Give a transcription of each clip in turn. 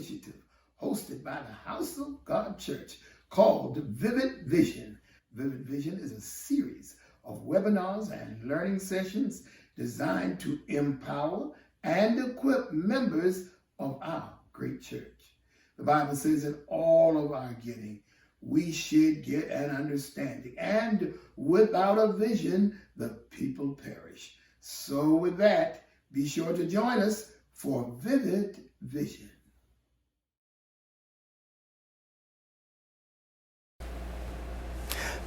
initiative hosted by the House of God Church called Vivid Vision. Vivid Vision is a series of webinars and learning sessions designed to empower and equip members of our great church. The Bible says in all of our getting, we should get an understanding, and without a vision, the people perish. So with that, be sure to join us for Vivid Vision.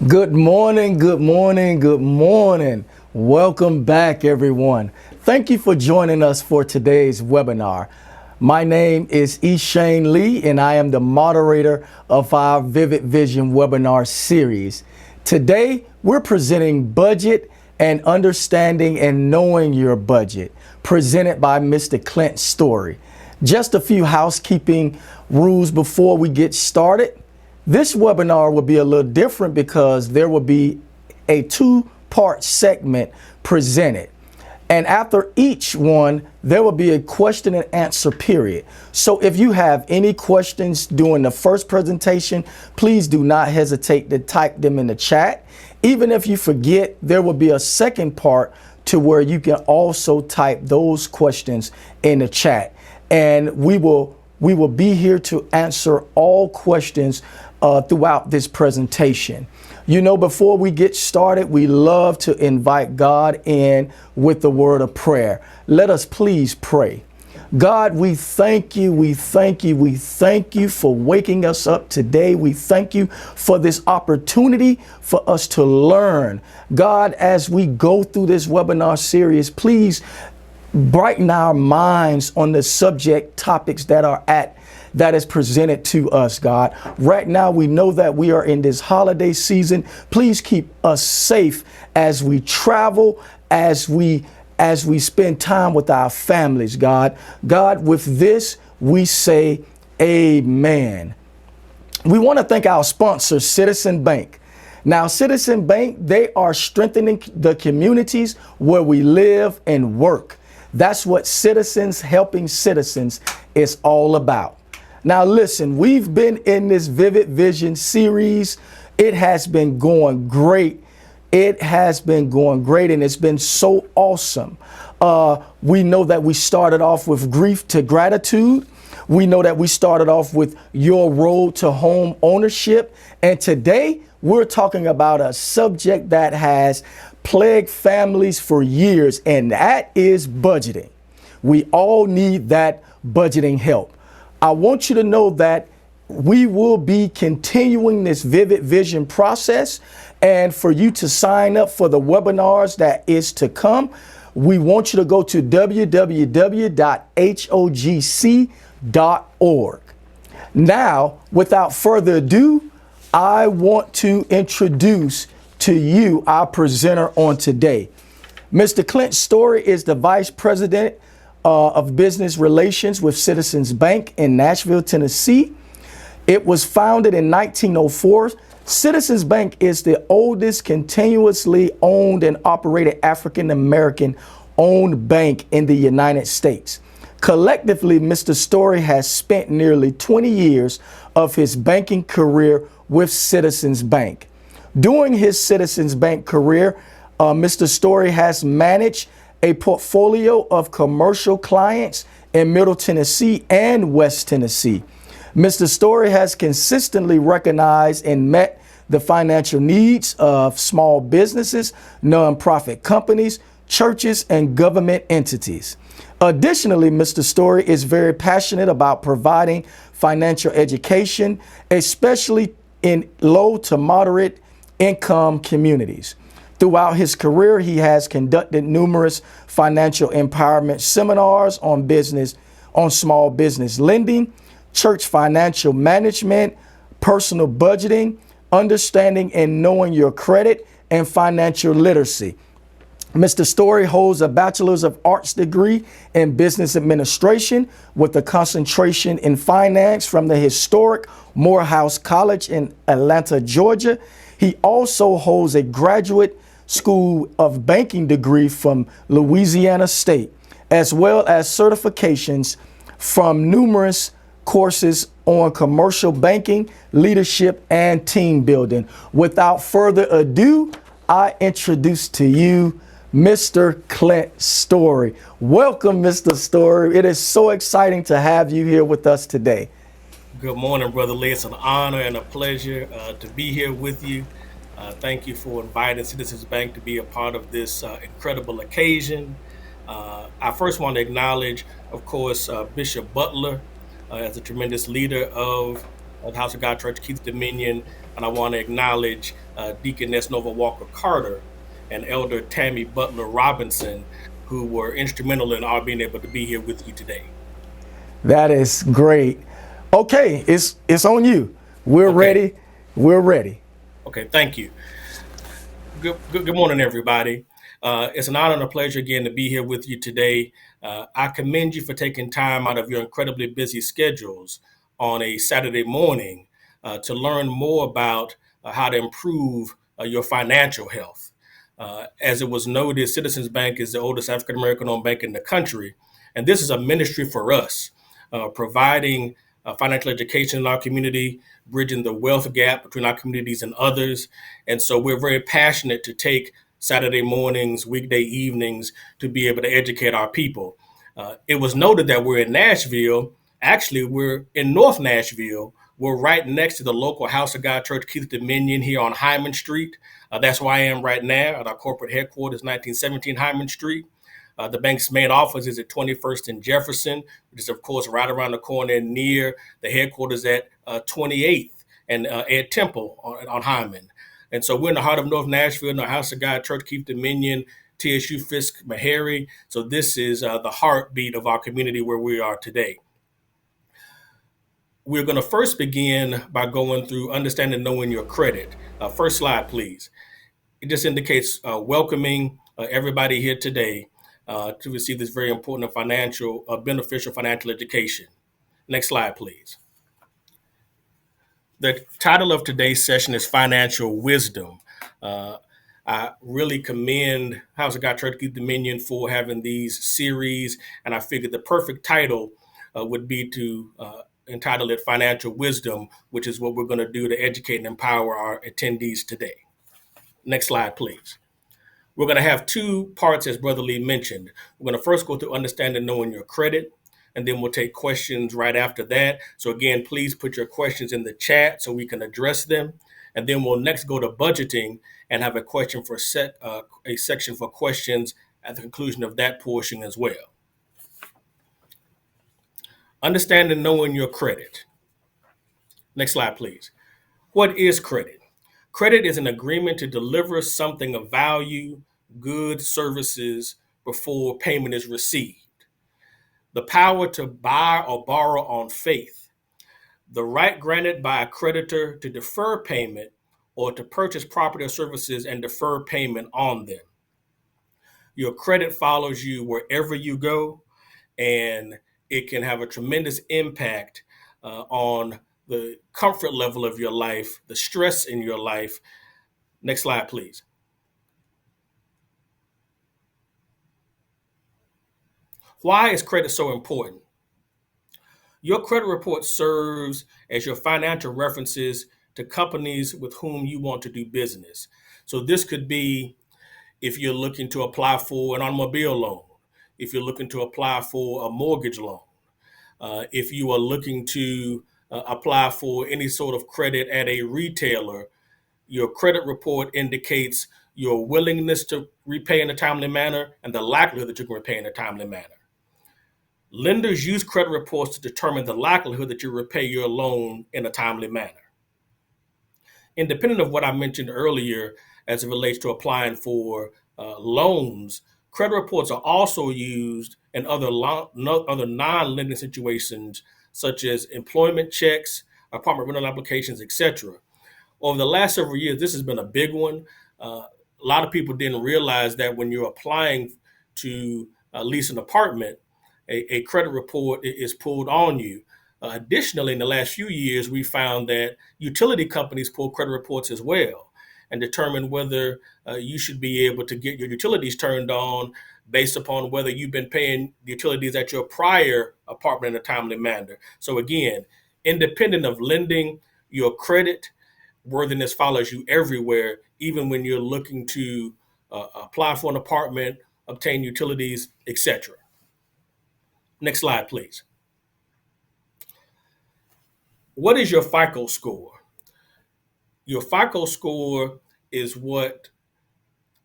Good morning, good morning, good morning. Welcome back, everyone. Thank you for joining us for today's webinar. My name is Eshane Lee, and I am the moderator of our Vivid Vision webinar series. Today, we're presenting Budget and Understanding and Knowing Your Budget, presented by Mr. Clint Story. Just a few housekeeping rules before we get started. This webinar will be a little different because there will be a two-part segment presented. And after each one, there will be a question and answer period. So if you have any questions during the first presentation, please do not hesitate to type them in the chat. Even if you forget, there will be a second part to where you can also type those questions in the chat. And we will be here to answer all questions throughout this presentation. You know, before we get started, we love to invite God in with the word of prayer. Let us please pray. God, we thank you, we thank you, we thank you for waking us up today. We thank you for this opportunity for us to learn. God, as we go through this webinar series, please brighten our minds on the subject topics that is presented to us, God. Right now, we know that we are in this holiday season. Please keep us safe as we travel, as we spend time with our families, God. God, with this, we say amen. We want to thank our sponsor, Citizen Bank. Now, Citizen Bank, they are strengthening the communities where we live and work. That's what Citizens Helping Citizens is all about. Now, listen, we've been in this Vivid Vision series. It has been going great. It has been going great, and it's been so awesome. We know that we started off with grief to gratitude. We know that we started off with your road to home ownership. And today we're talking about a subject that has plagued families for years, and that is budgeting. We all need that budgeting help. I want you to know that we will be continuing this Vivid Vision process, and for you to sign up for the webinars that is to come, we want you to go to www.hogc.org. Now, without further ado, I want to introduce to you our presenter on today. Mr. Clint Story is the Vice President of Business Relations with Citizens Bank in Nashville, Tennessee. It was founded in 1904. Citizens Bank is the oldest continuously owned and operated African-American owned bank in the United States. Collectively, Mr. Story has spent nearly 20 years of his banking career with Citizens Bank. During his Citizens Bank career, Mr. Story has managed a portfolio of commercial clients in Middle Tennessee and West Tennessee. Mr. Story has consistently recognized and met the financial needs of small businesses, nonprofit companies, churches, and government entities. Additionally, Mr. Story is very passionate about providing financial education, especially in low to moderate income communities. Throughout his career, he has conducted numerous financial empowerment seminars on small business lending, church financial management, personal budgeting, understanding and knowing your credit, and financial literacy. Mr. Story holds a Bachelor's of Arts degree in Business Administration with a concentration in finance from the historic Morehouse College in Atlanta, Georgia. He also holds a Graduate School of Banking degree from Louisiana State, as well as certifications from numerous courses on commercial banking, leadership, and team building. Without further ado, I introduce to you Mr. Clint Story. Welcome, Mr. Story. It is so exciting to have you here with us today. Good morning, Brother Lee. It's an honor and a pleasure to be here with you. Thank you for inviting Citizens Bank to be a part of this incredible occasion. I first want to acknowledge, of course, Bishop Butler as a tremendous leader of the House of God Church, Keith Dominion, and I want to acknowledge Deaconess Nova Walker Carter and Elder Tammy Butler Robinson, who were instrumental in our being able to be here with you today. That is great. Okay, it's on you. We're ready. We're ready. Okay, thank you. Good morning, everybody. It's an honor and a pleasure again to be here with you today. I commend you for taking time out of your incredibly busy schedules on a Saturday morning to learn more about how to improve your financial health. As it was noted, Citizens Bank is the oldest African-American owned bank in the country, and this is a ministry for us, providing financial education in our community, bridging the wealth gap between our communities and others. And so we're very passionate to take Saturday mornings, weekday evenings to be able to educate our people. It was noted that we're in Nashville. Actually, we're in North Nashville. We're right next to the local House of God Church, Keith Dominion, here on Hyman Street. That's where I am right now at our corporate headquarters, 1917 Hyman Street. The bank's main office is at 21st and Jefferson, which is, of course, right around the corner near the headquarters at 28th and Ed Temple on Hyman. And so we're in the heart of North Nashville, in the House of God Church, Keith Dominion, TSU Fisk Meharry. So this is the heartbeat of our community where we are today. We're going to first begin by going through understanding, knowing your credit. First slide, please. It just indicates welcoming everybody here today to receive this very important and beneficial financial education. Next slide, please. The title of today's session is Financial Wisdom. I really commend House of God Church Keith Dominion for having these series, and I figured the perfect title would be to entitle it Financial Wisdom, which is what we're going to do to educate and empower our attendees today. Next slide, please. We're going to have two parts, as Brother Lee mentioned. We're going to first go through understanding, knowing your credit, and then we'll take questions right after that. So again, please put your questions in the chat so we can address them. And then we'll next go to budgeting and have a section for questions at the conclusion of that portion as well. Understanding, knowing your credit. Next slide, please. What is credit? Credit is an agreement to deliver something of value, goods, services before payment is received. The power to buy or borrow on faith. The right granted by a creditor to defer payment or to purchase property or services and defer payment on them. Your credit follows you wherever you go, and it can have a tremendous impact on the comfort level of your life, the stress in your life. Next slide, please. Why is credit so important? Your credit report serves as your financial references to companies with whom you want to do business. So this could be if you're looking to apply for an automobile loan, if you're looking to apply for a mortgage loan, if you are looking to apply for any sort of credit at a retailer, your credit report indicates your willingness to repay in a timely manner and the likelihood that you can repay in a timely manner. Lenders use credit reports to determine the likelihood that you repay your loan in a timely manner. Independent of what I mentioned earlier as it relates to applying for loans, credit reports are also used in other non-lending situations, such as employment checks, apartment rental applications, etc. Over the last several years, this has been a big one. A lot of people didn't realize that when you're applying to lease an apartment, a credit report is pulled on you. Additionally, in the last few years, we found that utility companies pull credit reports as well and determine whether you should be able to get your utilities turned on based upon whether you've been paying the utilities at your prior apartment in a timely manner. So again, independent of lending, your credit worthiness follows you everywhere, even when you're looking to apply for an apartment, obtain utilities, etc. Next slide, please. What is your FICO score? Your FICO score is what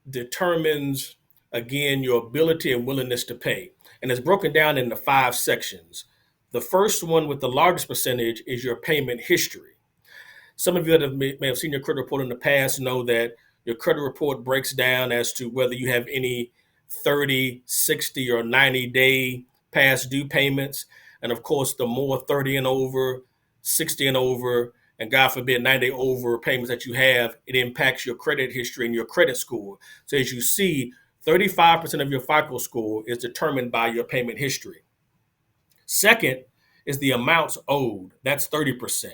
determines, again, your ability and willingness to pay. And it's broken down into 5 sections. The first one with the largest percentage is your payment history. Some of you that may have seen your credit report in the past know that your credit report breaks down as to whether you have any 30, 60, or 90-day past due payments. And of course, the more 30 and over, 60 and over, and God forbid 90 over payments that you have, it impacts your credit history and your credit score. So as you see, 35% of your FICO score is determined by your payment history. Second is the amounts owed. That's 30%.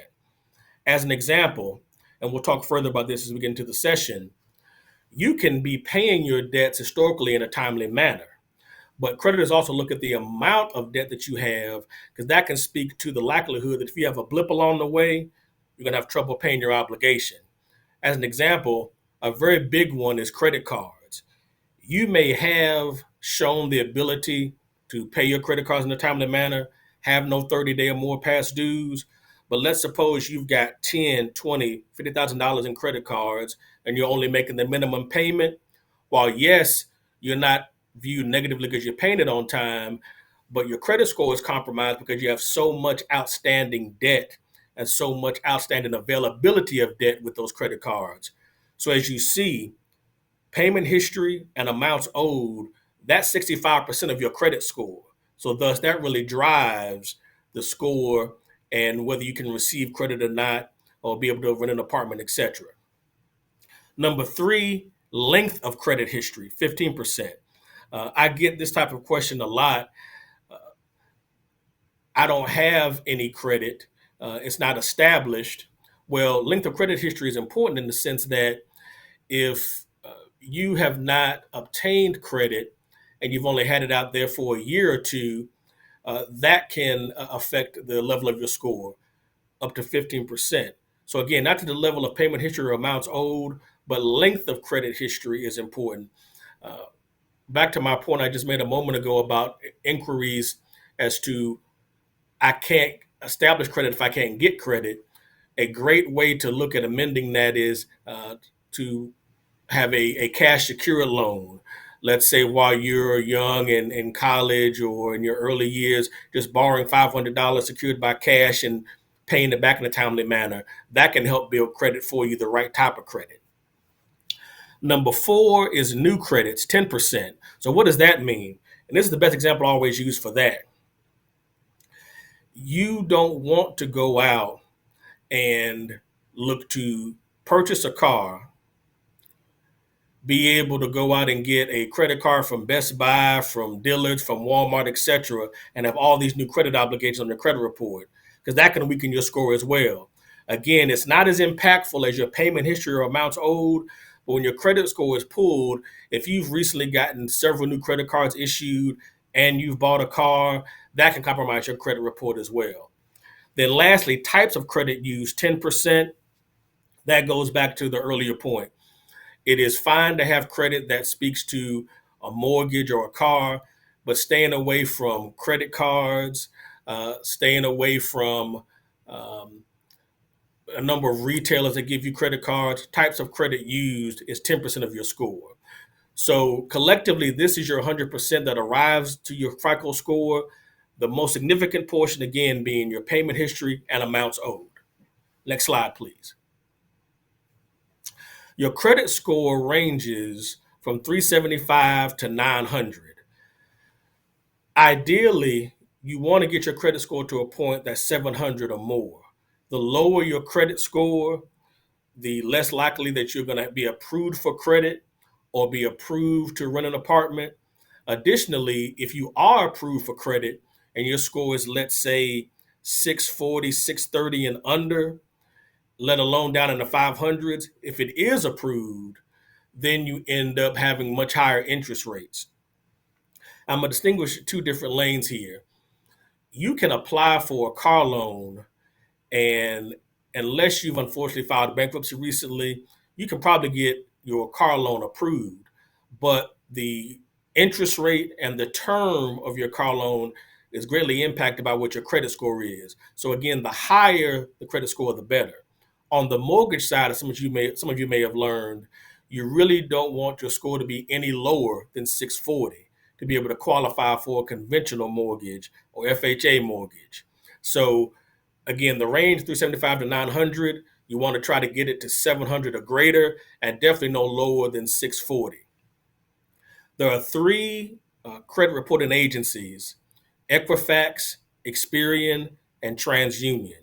As an example, and we'll talk further about this as we get into the session, you can be paying your debts historically in a timely manner. But creditors also look at the amount of debt that you have, because that can speak to the likelihood that if you have a blip along the way, you're going to have trouble paying your obligation. As an example, a very big one is credit cards. You may have shown the ability to pay your credit cards in a timely manner, have no 30-day or more past dues, but let's suppose you've got $10, $20, $50,000 in credit cards and you're only making the minimum payment. While yes, you're not viewed negatively because you're paying it on time, but your credit score is compromised because you have so much outstanding debt and so much outstanding availability of debt with those credit cards. So as you see, payment history and amounts owed, that's 65% of your credit score. So thus that really drives the score and whether you can receive credit or not, or be able to rent an apartment, etc. Number 3, length of credit history, 15%. I get this type of question a lot. I don't have any credit. It's not established. Well, length of credit history is important in the sense that if you have not obtained credit and you've only had it out there for a year or two, that can affect the level of your score up to 15%. So again, not to the level of payment history or amounts owed, but length of credit history is important. Back to my point I just made a moment ago about inquiries as to I can't establish credit if I can't get credit. A great way to look at amending that is to have a cash secured loan. Let's say while you're young and in college or in your early years, just borrowing $500 secured by cash and paying it back in a timely manner. That can help build credit for you, the right type of credit. Number 4 is new credits, 10%. So what does that mean? And this is the best example I always use for that. You don't want to go out and look to purchase a car, be able to go out and get a credit card from Best Buy, from Dillard's, from Walmart, etc., and have all these new credit obligations on your credit report, because that can weaken your score as well. Again, it's not as impactful as your payment history or amounts owed, but when your credit score is pulled, if you've recently gotten several new credit cards issued and you've bought a car, that can compromise your credit report as well. Then lastly, types of credit used, 10%. That goes back to the earlier point. It is fine to have credit that speaks to a mortgage or a car, but staying away from credit cards, staying away from a number of retailers that give you credit cards, types of credit used is 10% of your score. So collectively, this is your 100% that arrives to your FICO score. The most significant portion, again, being your payment history and amounts owed. Next slide, please. Your credit score ranges from 375 to 900. Ideally, you want to get your credit score to a point that's 700 or more. The lower your credit score, the less likely that you're going to be approved for credit or be approved to rent an apartment. Additionally, if you are approved for credit and your score is, let's say, 640, 630 and under, let alone down in the 500s, if it is approved, then you end up having much higher interest rates. I'm going to distinguish two different lanes here. You can apply for a car loan, and unless you've unfortunately filed bankruptcy recently, you can probably get your car loan approved. But the interest rate and the term of your car loan is greatly impacted by what your credit score is. So again, the higher the credit score, the better. On the mortgage side, as some of you may have learned, you really don't want your score to be any lower than 640 to be able to qualify for a conventional mortgage or FHA mortgage. So again, the range 375 to 900, you want to try to get it to 700 or greater, and definitely no lower than 640. There are three credit reporting agencies: Equifax, Experian, and TransUnion.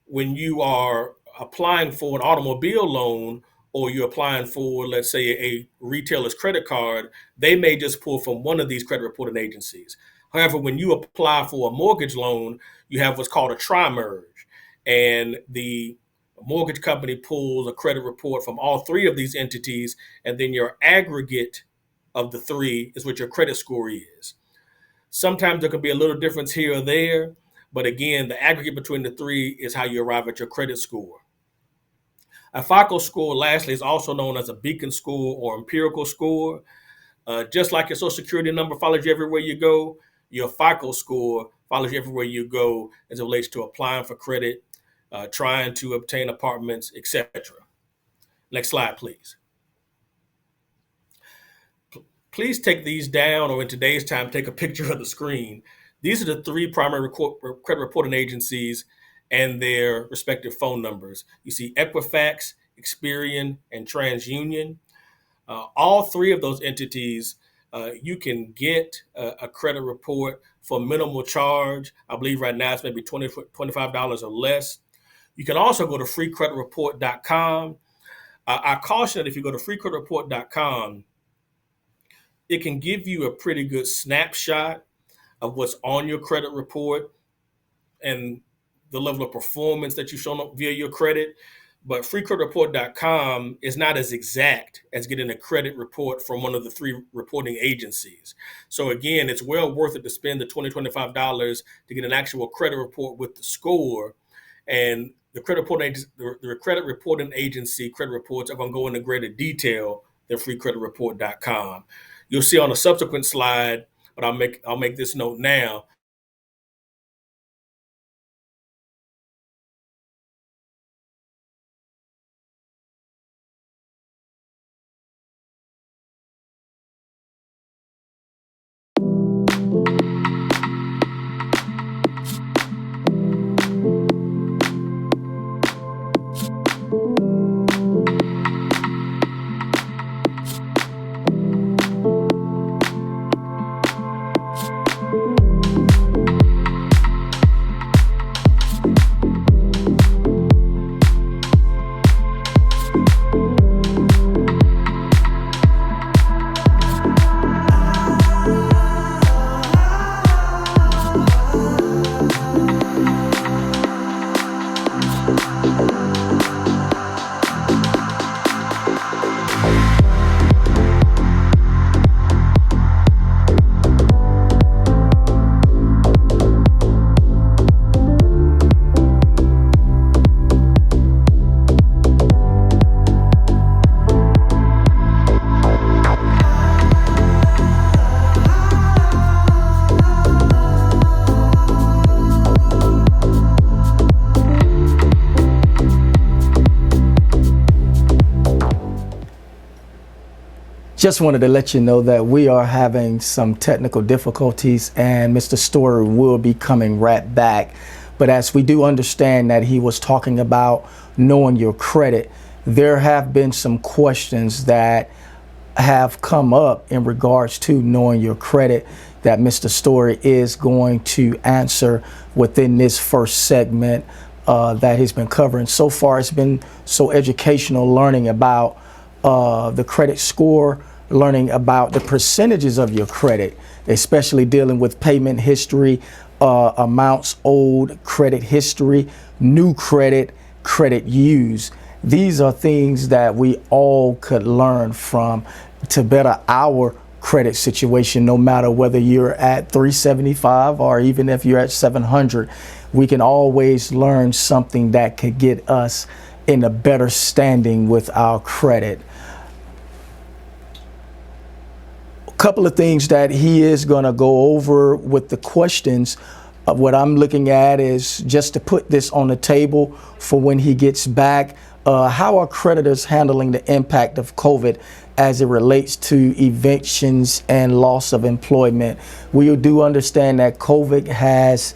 When you are applying for an automobile loan, or you're applying for, let's say, a retailer's credit card, they may just pull from one of these credit reporting agencies. However, when you apply for a mortgage loan, you have what's called a tri-merge, and the mortgage company pulls a credit report from all three of these entities, and then your aggregate of the three is what your credit score is. Sometimes there can be a little difference here or there, but again, the aggregate between the three is how you arrive at your credit score. A FICO score, lastly, is also known as a beacon score or empirical score. Just like your Social Security number follows you everywhere you go, your FICO score follows you everywhere you go as it relates to applying for credit, trying to obtain apartments, etc. Next slide, please. Please take these down, or in today's time, take a picture of the screen. These are the three primary credit reporting agencies and their respective phone numbers. You see Equifax, Experian, and TransUnion. All three of those entities, you can get a credit report for minimal charge. I believe right now it's maybe $25 or less. You can also go to freecreditreport.com. I caution that if you go to freecreditreport.com, it can give you a pretty good snapshot of what's on your credit report and the level of performance that you've shown up via your credit. But freecreditreport.com is not as exact as getting a credit report from one of the three reporting agencies. So again, it's well worth it to spend the $20, $25 to get an actual credit report with the score. And the credit reporting agency credit reports are going to go into greater detail than freecreditreport.com. You'll see on a subsequent slide, but I'll make this note now. Just wanted to let you know that we are having some technical difficulties and Mr. Story will be coming right back. But as we do understand that he was talking about knowing your credit, there have been some questions that have come up in regards to knowing your credit that Mr. Story is going to answer within this first segment that he's been covering. So far, it's been so educational, learning about the credit score, learning about the percentages of your credit, especially dealing with payment history, amounts owed, credit history, new credit, credit use. These are things that we all could learn from to better our credit situation, no matter whether you're at 375 or even if you're at 700. We can always learn something that could get us in a better standing with our credit. A couple of things that he is going to go over with the questions. What I'm looking at is just to put this on the table for when he gets back. How are creditors handling the impact of COVID as it relates to evictions and loss of employment? We do understand that COVID has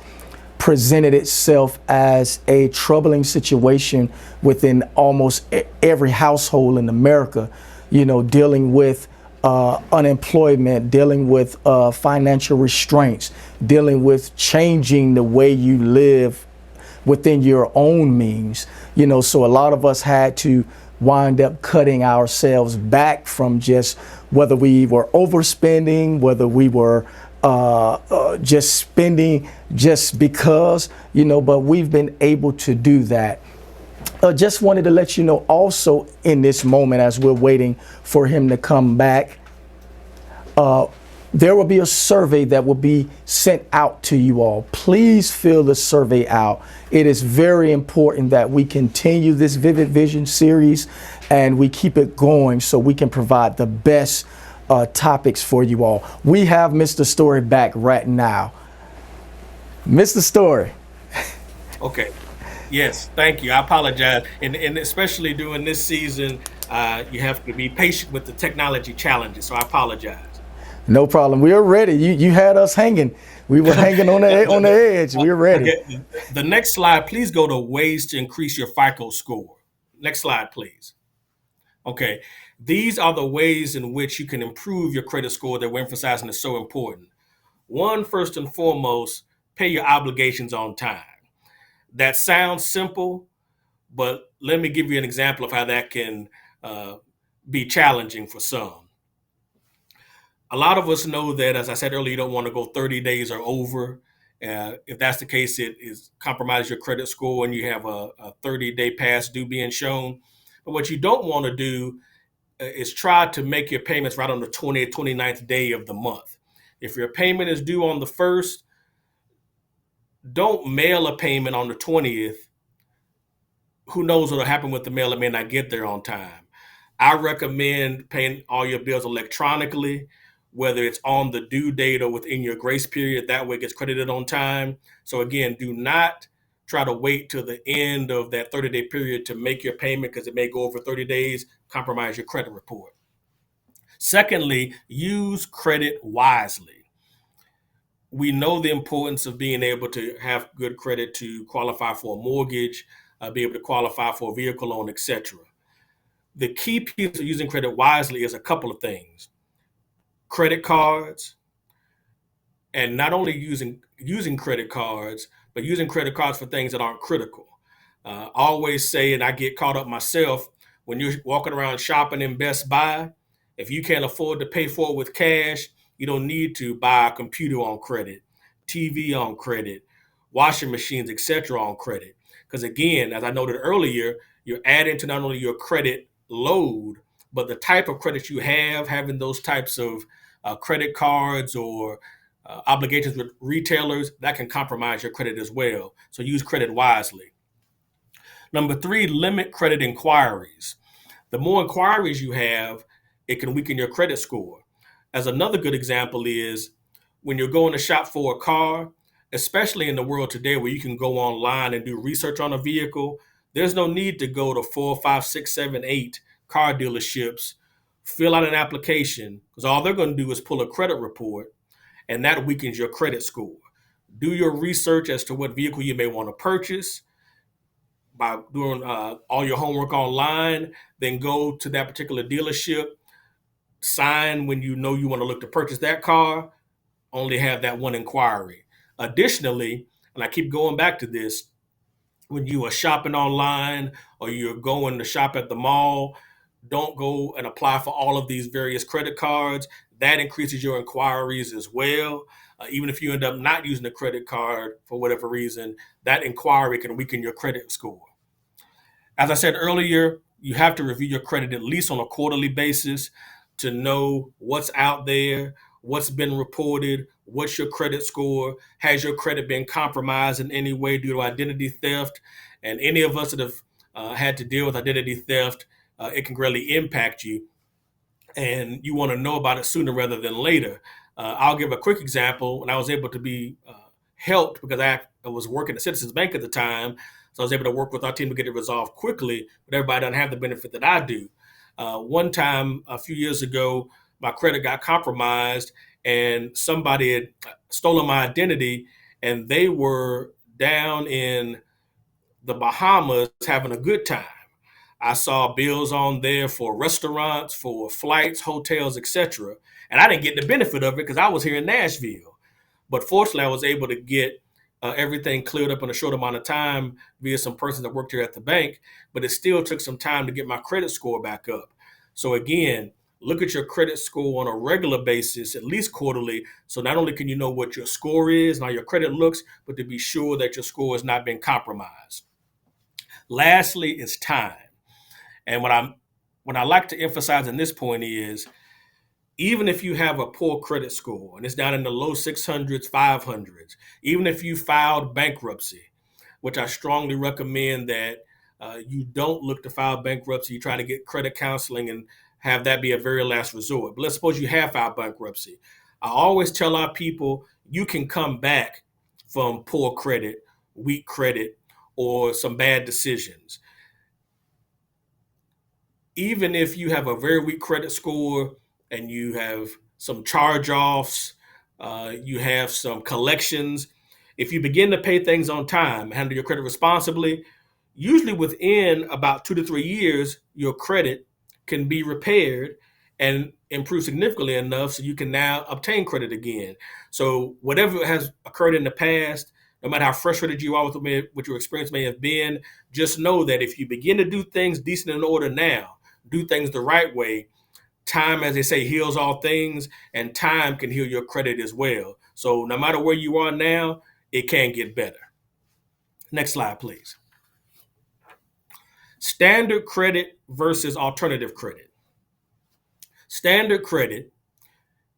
presented itself as a troubling situation within almost every household in America, dealing with unemployment, dealing with financial restraints, dealing with changing the way you live within your own means. So a lot of us had to wind up cutting ourselves back from just whether we were overspending, whether we were just spending just because, but we've been able to do that. Just wanted to let you know also in this moment, as we're waiting for him to come back, there will be a survey that will be sent out to you all. Please fill the survey out. It is very important that we continue this Vivid Vision series and we keep it going so we can provide the best topics for you all. We have Mr. Story back right now. Mr. Story. Okay. Yes, thank you. I apologize. And especially during this season, you have to be patient with the technology challenges. So I apologize. No problem. We are ready. You had us hanging. We were hanging on the edge. We were ready. Okay. The next slide, please go to ways to increase your FICO score. Next slide, please. Okay. These are the ways in which you can improve your credit score that we're emphasizing is so important. One, first and foremost, pay your obligations on time. That sounds simple, but let me give you an example of how that can be challenging for some. A lot of us know that, as I said earlier, you don't want to go 30 days or over. If that's the case, it is compromise your credit score and you have a 30-day past due being shown. But what you don't want to do is try to make your payments right on the 20th, 29th day of the month. If your payment is due on the 1st, don't mail a payment on the 20th. Who knows what will happen with the mail? It may not get there on time. I recommend paying all your bills electronically, whether it's on the due date or within your grace period. That way it gets credited on time. So again, do not try to wait till the end of that 30-day period to make your payment because it may go over 30 days, compromise your credit report. Secondly, use credit wisely. We know the importance of being able to have good credit to qualify for a mortgage, be able to qualify for a vehicle loan, etc. The key piece of using credit wisely is a couple of things. Credit cards, and not only using credit cards, but using credit cards for things that aren't critical. I always say, and I get caught up myself, when you're walking around shopping in Best Buy, if you can't afford to pay for it with cash, you don't need to buy a computer on credit, TV on credit, washing machines, etc. on credit. Because again, as I noted earlier, you're adding to not only your credit load, but the type of credit you have, having those types of credit cards or obligations with retailers, that can compromise your credit as well. So use credit wisely. Number 3, limit credit inquiries. The more inquiries you have, it can weaken your credit score. As another good example is when you're going to shop for a car, especially in the world today where you can go online and do research on a vehicle, there's no need to go to 4, 5, 6, 7, 8 car dealerships, fill out an application, because all they're going to do is pull a credit report, and that weakens your credit score. Do your research as to what vehicle you may want to purchase by doing all your homework online, then go to that particular dealership, sign when you know you want to look to purchase that car, only have that one inquiry. Additionally, and I keep going back to this, when you are shopping online or you're going to shop at the mall, don't go and apply for all of these various credit cards. That increases your inquiries as well. Even if you end up not using a credit card for whatever reason, that inquiry can weaken your credit score. As I said earlier, you have to review your credit at least on a quarterly basis. to know what's out there, what's been reported, what's your credit score, has your credit been compromised in any way due to identity theft, and any of us that have had to deal with identity theft, it can greatly impact you, and you want to know about it sooner rather than later. I'll give a quick example. When I was able to be helped because I was working at Citizens Bank at the time, so I was able to work with our team to get it resolved quickly, but everybody doesn't have the benefit that I do. One time, a few years ago, my credit got compromised and somebody had stolen my identity, and they were down in the Bahamas having a good time. I saw bills on there for restaurants, for flights, hotels, etc. And I didn't get the benefit of it because I was here in Nashville. But fortunately, I was able to get everything cleared up in a short amount of time via some persons that worked here at the bank. But it still took some time to get my credit score back up. So again, look at your credit score on a regular basis, at least quarterly. So not only can you know what your score is and how your credit looks, but to be sure that your score has not been compromised. Lastly, is time. And what I like to emphasize in this point is, even if you have a poor credit score and it's down in the low 600s, 500s, even if you filed bankruptcy, which I strongly recommend that you don't look to file bankruptcy, you try to get credit counseling and have that be a very last resort. But let's suppose you have filed bankruptcy. I always tell our people, you can come back from poor credit, weak credit, or some bad decisions. Even if you have a very weak credit score and you have some charge-offs, you have some collections, if you begin to pay things on time, handle your credit responsibly, usually within about 2 to 3 years, your credit can be repaired and improve significantly enough so you can now obtain credit again. So whatever has occurred in the past, no matter how frustrated you are with what your experience may have been, just know that if you begin to do things decent in order now, do things the right way, time, as they say, heals all things, and time can heal your credit as well. So no matter where you are now, it can get better. Next slide, please. Standard credit versus alternative credit. Standard credit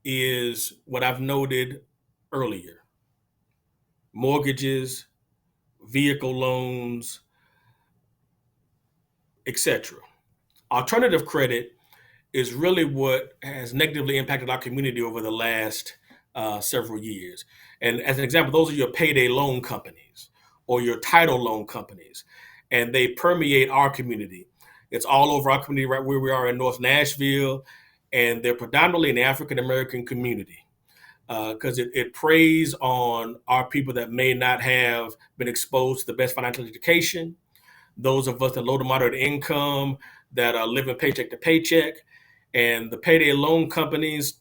is what I've noted earlier: mortgages, vehicle loans, etc. Alternative credit is really what has negatively impacted our community over the last several years. And as an example, those are your payday loan companies or your title loan companies, and they permeate our community. It's all over our community, right where we are in North Nashville, and they're predominantly in the African American community because it preys on our people that may not have been exposed to the best financial education, those of us at low to moderate income that are living paycheck to paycheck. And the payday loan companies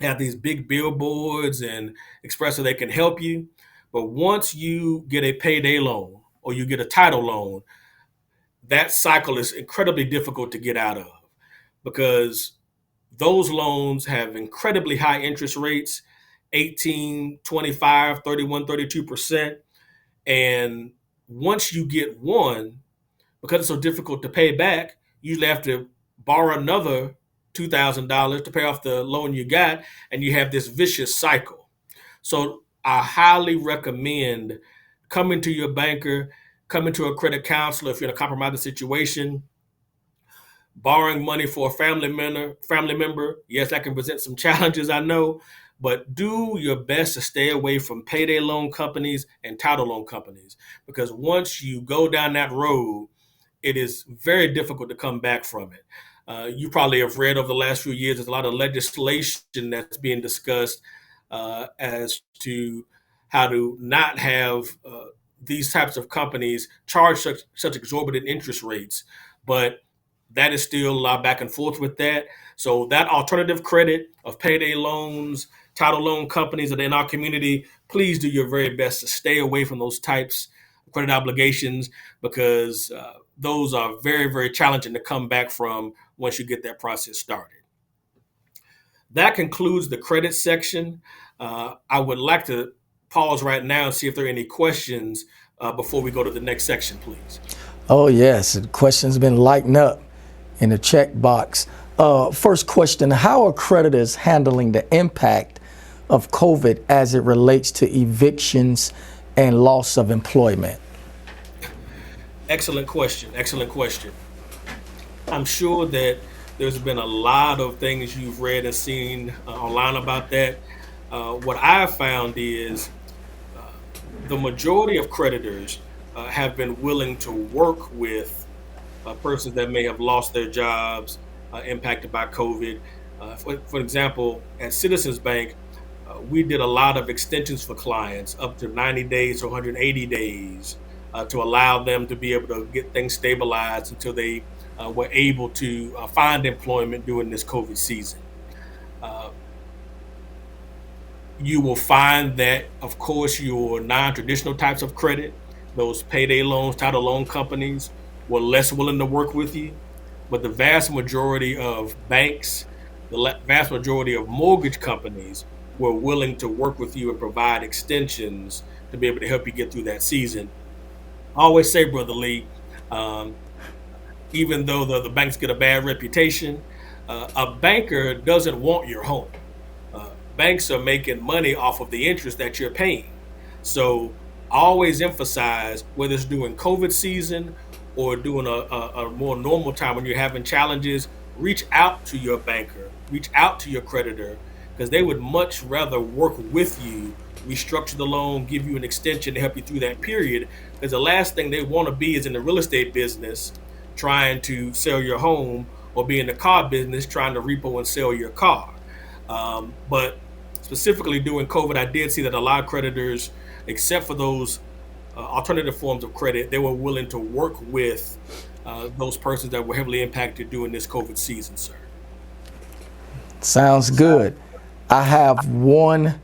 have these big billboards and express that they can help you. But once you get a payday loan or you get a title loan, that cycle is incredibly difficult to get out of because those loans have incredibly high interest rates, 18, 25, 31, 32%. And once you get one, because it's so difficult to pay back, you usually have to borrow another $2,000 to pay off the loan you got, and you have this vicious cycle. So I highly recommend coming to your banker, coming to a credit counselor if you're in a compromising situation, borrowing money for a family member. Yes, that can present some challenges, I know, but do your best to stay away from payday loan companies and title loan companies, because once you go down that road, it is very difficult to come back from it. You probably have read over the last few years, there's a lot of legislation that's being discussed as to how to not have these types of companies charge such exorbitant interest rates. But that is still a lot back and forth with that. So that alternative credit of payday loans, title loan companies that are in our community, please do your very best to stay away from those types of credit obligations, because those are very, very challenging to come back from once you get that process started. That concludes the credit section. I would like to pause right now and see if there are any questions before we go to the next section, please. Oh, yes. The questions been lighting up in the check box. First question, how are creditors handling the impact of COVID as it relates to evictions and loss of employment? Excellent question. Excellent question. I'm sure that there's been a lot of things you've read and seen online about that. What I've found is the majority of creditors have been willing to work with persons that may have lost their jobs impacted by COVID. For example, at Citizens Bank, we did a lot of extensions for clients up to 90 days or 180 days to allow them to be able to get things stabilized until they were able to find employment during this COVID season. Uh, you will find that, of course, your non-traditional types of credit, those payday loans, title loan companies, were less willing to work with you. But the vast majority of banks, vast majority of mortgage companies were willing to work with you and provide extensions to be able to help you get through that season. I always say, Brother Lee, um, even though the banks get a bad reputation, a banker doesn't want your home. Banks are making money off of the interest that you're paying. So I always emphasize, whether it's during COVID season or during a more normal time when you're having challenges, reach out to your banker, reach out to your creditor, because they would much rather work with you, restructure the loan, give you an extension to help you through that period. Because the last thing they want to be is in the real estate business trying to sell your home, or be in the car business trying to repo and sell your car. But specifically during COVID, I did see that a lot of creditors, except for those alternative forms of credit, they were willing to work with those persons that were heavily impacted during this COVID season, sir. Sounds good. I have one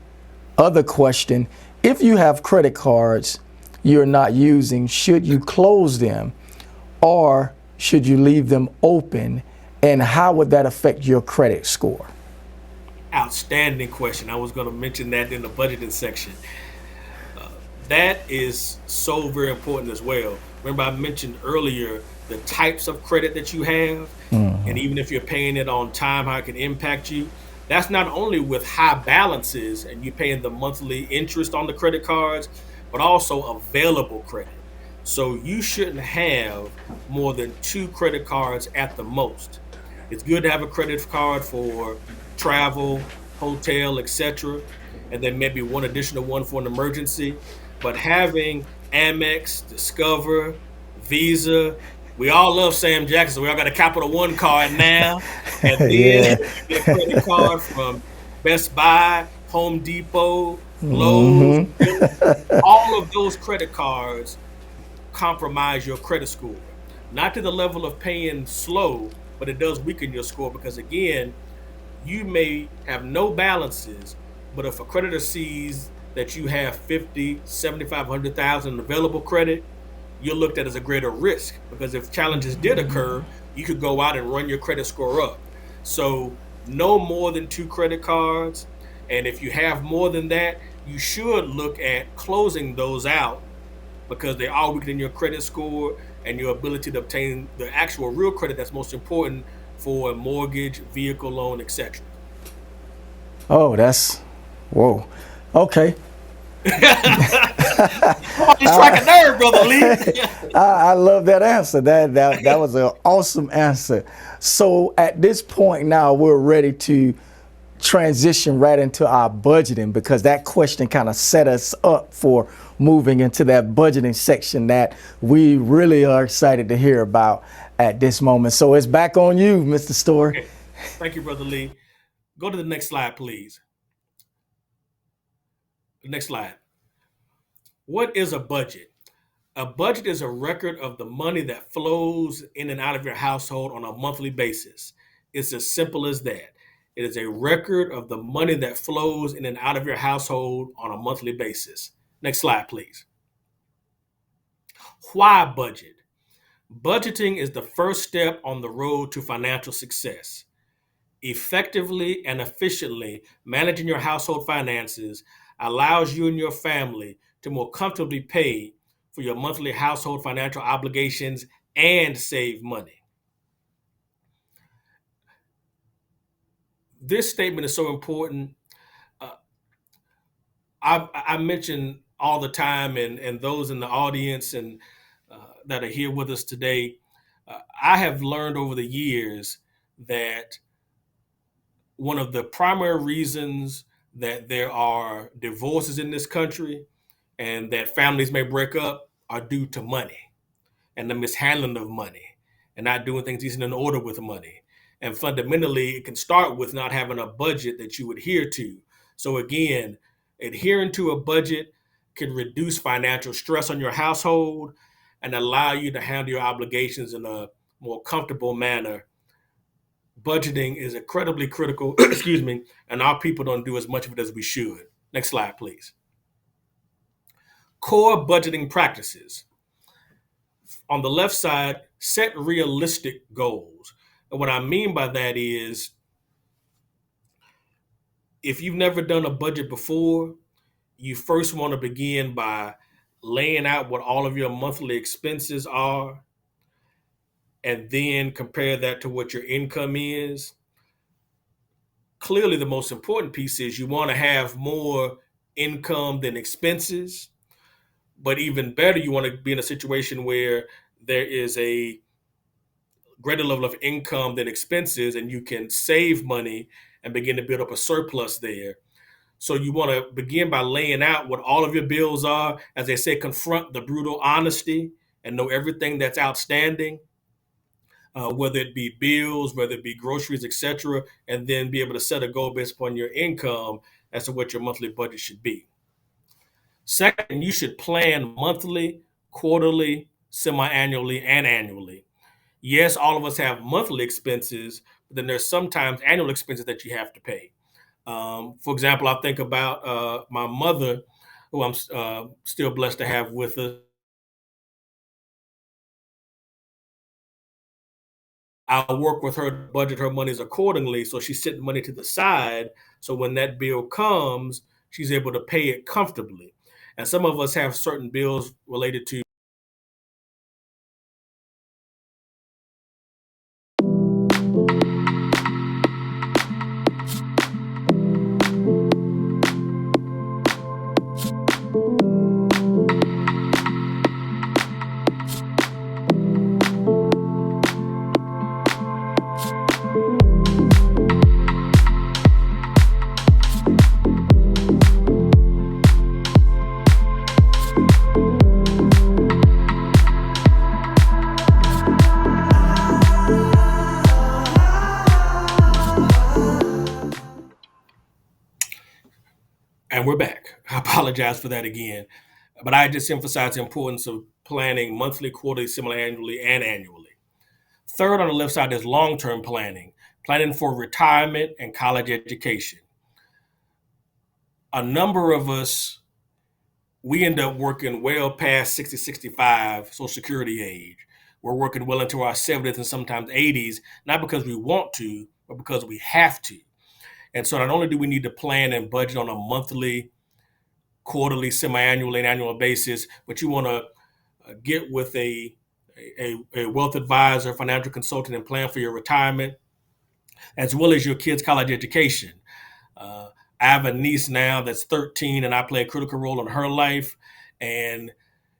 other question. If you have credit cards you're not using, should you close them or should you leave them open? And how would that affect your credit score? Outstanding question. I was going to mention that in the budgeting section. That is so very important as well. Remember, I mentioned earlier the types of credit that you have, and even if you're paying it on time, how it can impact you. That's not only with high balances and you paying the monthly interest on the credit cards, but also available credit. So you shouldn't have more than 2 credit cards at the most. It's good to have a credit card for travel, hotel, etc., and then maybe one additional one for an emergency. But having Amex, Discover, Visa, we all love Sam Jackson, so we all got a Capital One card now. And then Yeah. you get a credit card from Best Buy, Home Depot, Lowe's. Hmm. All of those credit cards compromise your credit score. Not to the level of paying slow, but it does weaken your score because, again, you may have no balances, but if a creditor sees that you have 50, 75, 100,000 available credit, you're looked at as a greater risk because if challenges did occur, you could go out and run your credit score up. So no more than 2 credit cards. And if you have more than that, you should look at closing those out because they are weakening your credit score and your ability to obtain the actual real credit that's most important for a mortgage, vehicle loan, etc. Oh, whoa. Okay. Come on, just strike a nerve, Brother Lee. I love that answer. That was an awesome answer. So at this point now, we're ready to transition right into our budgeting because that question kind of set us up for moving into that budgeting section that we really are excited to hear about at this moment. So it's back on you, Mr. Story. Okay. Thank you, Brother Lee. Go to the next slide, please. The next slide. What is a budget? A budget is a record of the money that flows in and out of your household on a monthly basis. It's as simple as that. It is a record of the money that flows in and out of your household on a monthly basis. Next slide, please. Why budget? Budgeting is the first step on the road to financial success. Effectively and efficiently managing your household finances allows you and your family to more comfortably pay for your monthly household financial obligations and save money. this statement is so important. Uh, I mention all the time, and those in the audience and that are here with us today, I have learned over the years that one of the primary reasons that there are divorces in this country and that families may break up are due to money and the mishandling of money and not doing things decent in order with money. And fundamentally, it can start with not having a budget that you adhere to. So again, adhering to a budget can reduce financial stress on your household and allow you to handle your obligations in a more comfortable manner. Budgeting is incredibly critical, excuse me, and our people don't do as much of it as we should. Next slide, please. Core budgeting practices. On the left side, set realistic goals. And what I mean by that is if you've never done a budget before, you first want to begin by laying out what all of your monthly expenses are and then compare that to what your income is. Clearly, the most important piece is you want to have more income than expenses. But even better, you want to be in a situation where there is a greater level of income than expenses and you can save money and begin to build up a surplus there. So you want to begin by laying out what all of your bills are. As they say, confront the brutal honesty and know everything that's outstanding, whether it be bills, whether it be groceries, etc., and then be able to set a goal based upon your income as to what your monthly budget should be. Second, you should plan monthly, quarterly, semi-annually, and annually. Yes, all of us have monthly expenses, but then there's sometimes annual expenses that you have to pay. For example, I think about my mother, who I'm still blessed to have with us. I'll work with her to budget her monies accordingly. So she's setting money to the side. So when that bill comes, she's able to pay it comfortably. And some of us have certain bills related to and we're back. I apologize for that again. But I just emphasize the importance of planning monthly, quarterly, semi-annually, and annually. Third on the left side is long-term planning, planning for retirement and college education. A number of us, we end up working well past 60, 65 Social Security age. We're working well into our 70s and sometimes 80s, not because we want to, but because we have to. And so not only do we need to plan and budget on a monthly, quarterly, semi-annual, and annual basis, but you want to get with a wealth advisor, financial consultant, and plan for your retirement, as well as your kids' college education. I have a niece now that's 13, and I play a critical role in her life, and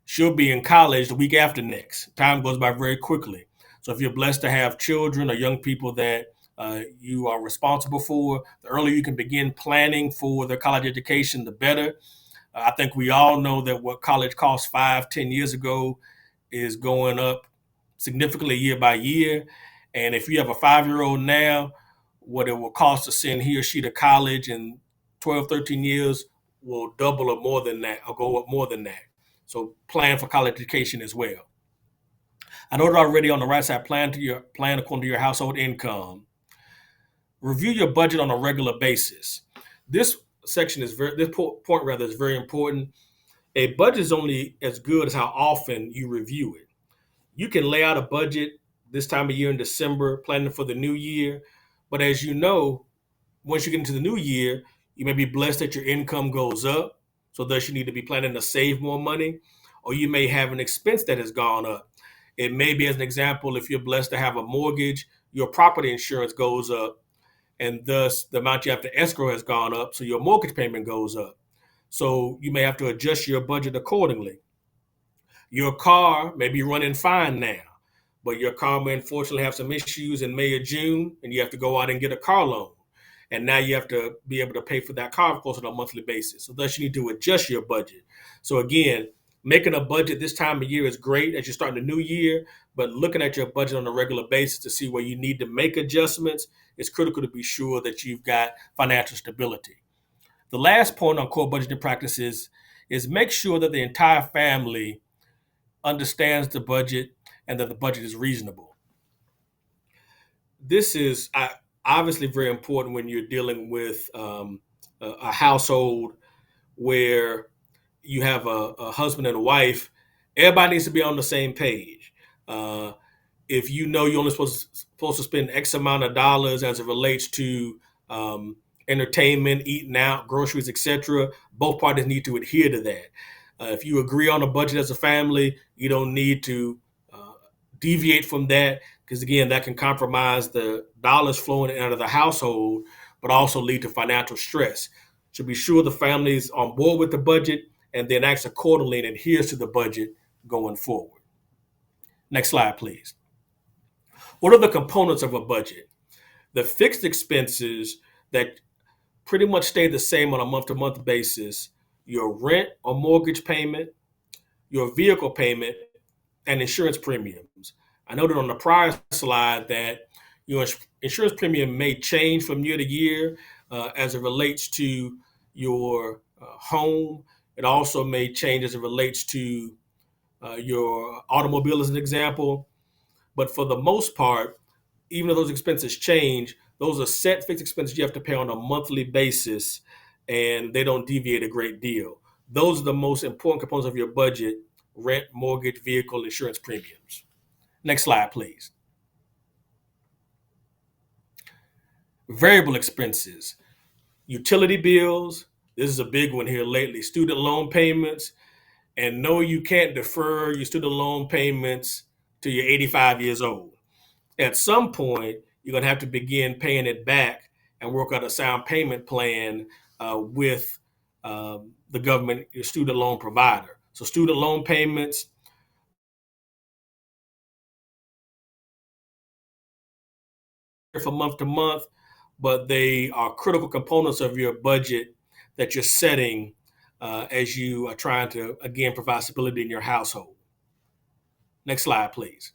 she'll be in college the week after next. Time goes by very quickly. So if you're blessed to have children or young people that you are responsible for, the earlier you can begin planning for their college education, the better. I think we all know that what college cost 5, 10 years ago is going up significantly year by year. And if you have a 5-year-old now, what it will cost to send he or she to college in 12, 13 years will double or more than that, or go up more than that. So plan for college education as well. I noted already on the right side, plan according to your household income. Review your budget on a regular basis. This point is very important. A budget is only as good as how often you review it. You can lay out a budget this time of year in December, planning for the new year. But as you know, once you get into the new year, you may be blessed that your income goes up. So thus you need to be planning to save more money. Or you may have an expense that has gone up. It may be, as an example, if you're blessed to have a mortgage, your property insurance goes up. and thus the amount you have to escrow has gone up, so your mortgage payment goes up. So you may have to adjust your budget accordingly. Your car may be running fine now, but your car may unfortunately have some issues in May or June, and you have to go out and get a car loan. And now you have to be able to pay for that car, of course, on a monthly basis. So thus you need to adjust your budget. So again, making a budget this time of year is great as you're starting the new year, but looking at your budget on a regular basis to see where you need to make adjustments is critical to be sure that you've got financial stability. The last point on core budgeting practices is make sure that the entire family understands the budget and that the budget is reasonable. This is obviously very important when you're dealing with a household where you have a husband and a wife. Everybody needs to be on the same page. If you know you're only supposed to spend X amount of dollars as it relates to entertainment, eating out, groceries, etc., both parties need to adhere to that. If you agree on a budget as a family, you don't need to deviate from that, because again, that can compromise the dollars flowing out of the household, but also lead to financial stress. So be sure the family is on board with the budget and then acts accordingly and adheres to the budget going forward. Next slide, please. What are the components of a budget? The fixed expenses that pretty much stay the same on a month-to-month basis: your rent or mortgage payment, your vehicle payment, and insurance premiums. I noted on the prior slide that your insurance premium may change from year to year as it relates to your home. It also may change as it relates to your automobile, as an example. But for the most part, even if those expenses change, those are set fixed expenses you have to pay on a monthly basis, and they don't deviate a great deal. Those are the most important components of your budget: rent, mortgage, vehicle, insurance premiums. Next slide, please. Variable expenses, utility bills. This is a big one here lately. Student loan payments. And no, you can't defer your student loan payments till you're 85 years old. At some point, you're going to have to begin paying it back and work out a sound payment plan with the government, your student loan provider. So student loan payments, for month to month, but they are critical components of your budget that you're setting as you are trying to, again, provide stability in your household. Next slide, please.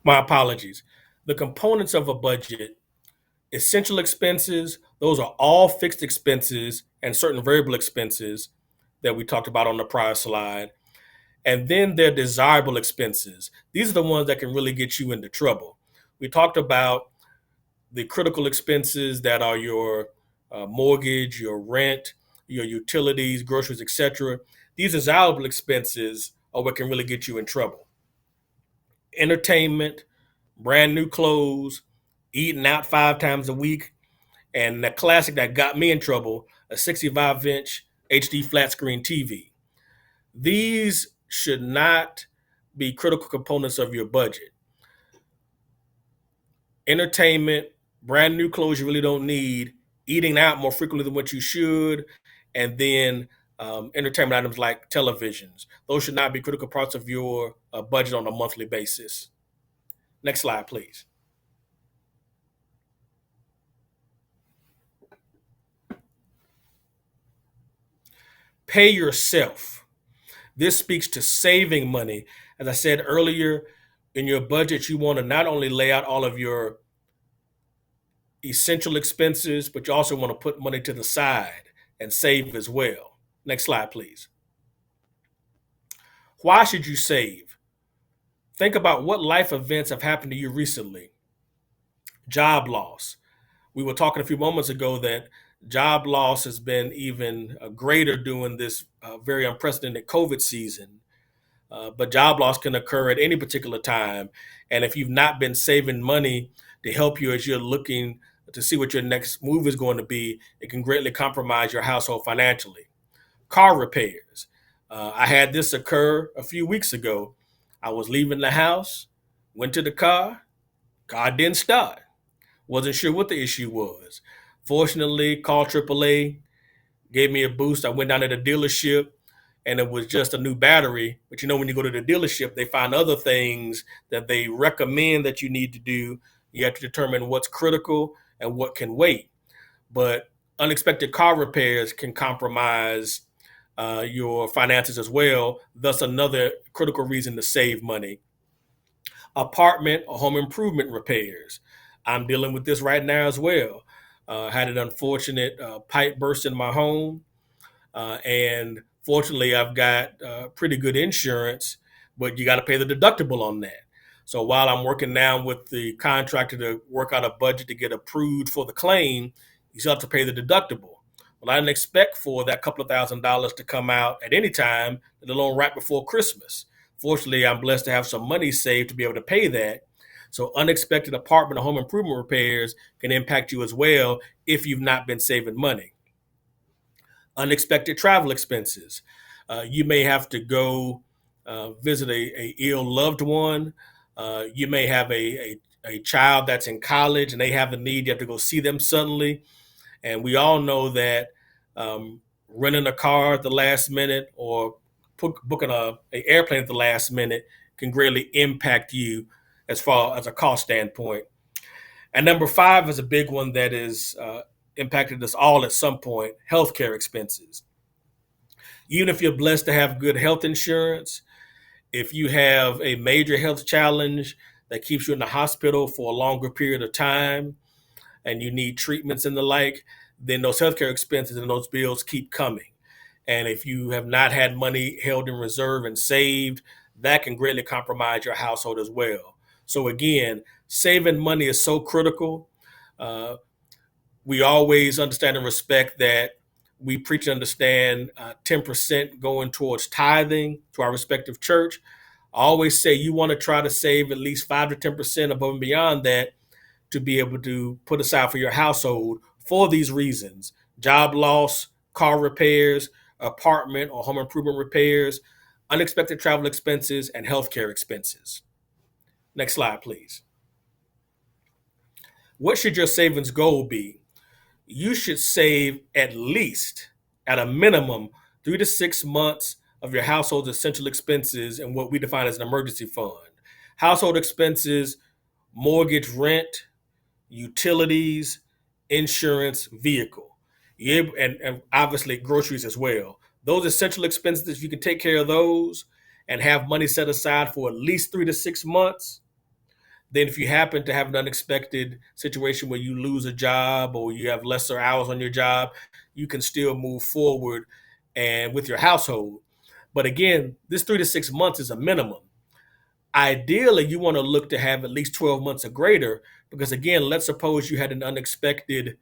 My apologies. The components of a budget: essential expenses, those are all fixed expenses, and certain variable expenses that we talked about on the prior slide. And then there are desirable expenses. These are the ones that can really get you into trouble. We talked about the critical expenses that are your mortgage, your rent, your utilities, groceries, etc. These desirable expenses are what can really get you in trouble: entertainment, brand new clothes, eating out 5 times a week, and the classic that got me in trouble, a 65-inch HD flat screen TV. These should not be critical components of your budget. Entertainment, brand new clothes you really don't need, eating out more frequently than what you should, and then entertainment items like televisions. Those should not be critical parts of your budget on a monthly basis. Next slide, please. Pay yourself. This speaks to saving money. As I said earlier, in your budget, you want to not only lay out all of your essential expenses, but you also want to put money to the side and save as well. Next slide, please. Why should you save? Think about what life events have happened to you recently. Job loss. We were talking a few moments ago that job loss has been even greater during this very unprecedented COVID season. But job loss can occur at any particular time. And if you've not been saving money to help you as you're looking to see what your next move is going to be, it can greatly compromise your household financially. Car repairs. I had this occur a few weeks ago. I was leaving the house, went to the car didn't start. Wasn't sure what the issue was. Fortunately, called AAA, gave me a boost. I went down to the dealership and it was just a new battery. But you know, when you go to the dealership, they find other things that they recommend that you need to do. You have to determine what's critical and what can wait. But unexpected car repairs can compromise your finances as well. Thus, another critical reason to save money. Apartment or home improvement repairs. I'm dealing with this right now as well. Had an unfortunate pipe burst in my home. And fortunately, I've got pretty good insurance, but you got to pay the deductible on that. So while I'm working now with the contractor to work out a budget to get approved for the claim, you still have to pay the deductible. Well, I didn't expect for that couple of $1,000s to come out at any time, let alone right before Christmas. Fortunately, I'm blessed to have some money saved to be able to pay that. So unexpected apartment or home improvement repairs can impact you as well if you've not been saving money. Unexpected travel expenses. You may have to go visit a ill loved one. You may have a child that's in college and they have a need. You have to go see them suddenly. And we all know that renting a car at the last minute or booking an airplane at the last minute can greatly impact you as far as a cost standpoint. And number 5 is a big one that is impacted us all at some point: healthcare expenses. Even if you're blessed to have good health insurance, if you have a major health challenge that keeps you in the hospital for a longer period of time and you need treatments and the like, then those healthcare expenses and those bills keep coming. And if you have not had money held in reserve and saved, that can greatly compromise your household as well. So again, saving money is so critical. We always understand and respect that we preach and understand 10% going towards tithing to our respective church. I always say you want to try to save at least 5 to 10% above and beyond that to be able to put aside for your household for these reasons: job loss, car repairs, apartment or home improvement repairs, unexpected travel expenses, and healthcare expenses. Next slide, please. What should your savings goal be? You should save at least, at a minimum, 3 to 6 months of your household's essential expenses in what we define as an emergency fund. Household expenses: mortgage, rent, utilities, insurance, vehicle, and obviously groceries as well. Those essential expenses, if you can take care of those and have money set aside for at least 3 to 6 months, then if you happen to have an unexpected situation where you lose a job or you have lesser hours on your job, you can still move forward and with your household. But again, this 3 to 6 months is a minimum. Ideally, you want to look to have at least 12 months or greater, because again, let's suppose you had an unexpected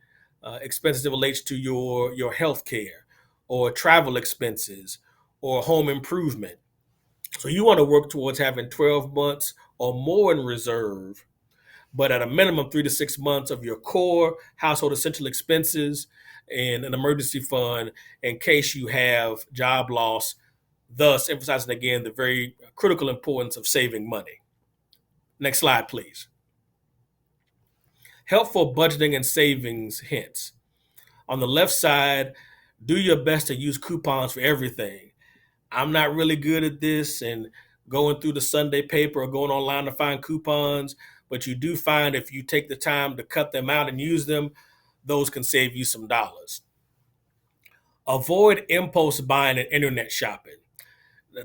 expense that relates to your health care or travel expenses or home improvement. So you want to work towards having 12 months or more in reserve, but at a minimum 3 to 6 months of your core household essential expenses in an emergency fund in case you have job loss, thus emphasizing again the very critical importance of saving money. Next slide, please. Helpful budgeting and savings hints. On the left side, do your best to use coupons for everything. I'm not really good at this and going through the Sunday paper or going online to find coupons, but you do find if you take the time to cut them out and use them, those can save you some dollars. Avoid impulse buying and internet shopping.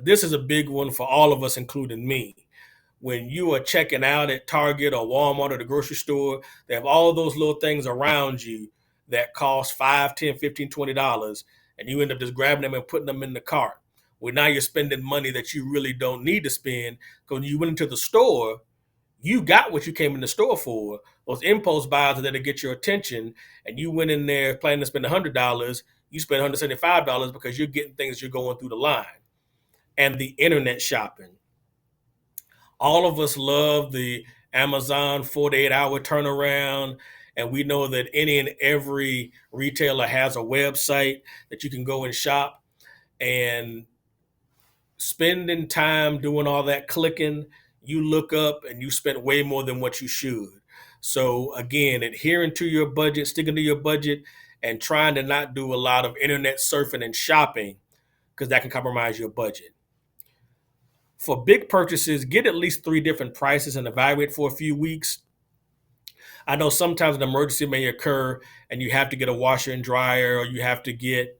This is a big one for all of us, including me. When you are checking out at Target or Walmart or the grocery store, they have all those little things around you that cost $5, $10, $15, $20, and you end up just grabbing them and putting them in the cart. Well, now you're spending money that you really don't need to spend, because when you went into the store, you got what you came in the store for. Those impulse buys are there to get your attention, and you went in there planning to spend $100, you spend $175 because you're getting things you're going through the line. And the internet shopping. All of us love the Amazon 48-hour turnaround, and we know that any and every retailer has a website that you can go and shop. And spending time doing all that clicking, you look up and you spend way more than what you should. So again, adhering to your budget, sticking to your budget, and trying to not do a lot of internet surfing and shopping, because that can compromise your budget. For big purchases, get at least 3 different prices and evaluate for a few weeks. I know sometimes an emergency may occur and you have to get a washer and dryer, or you have to get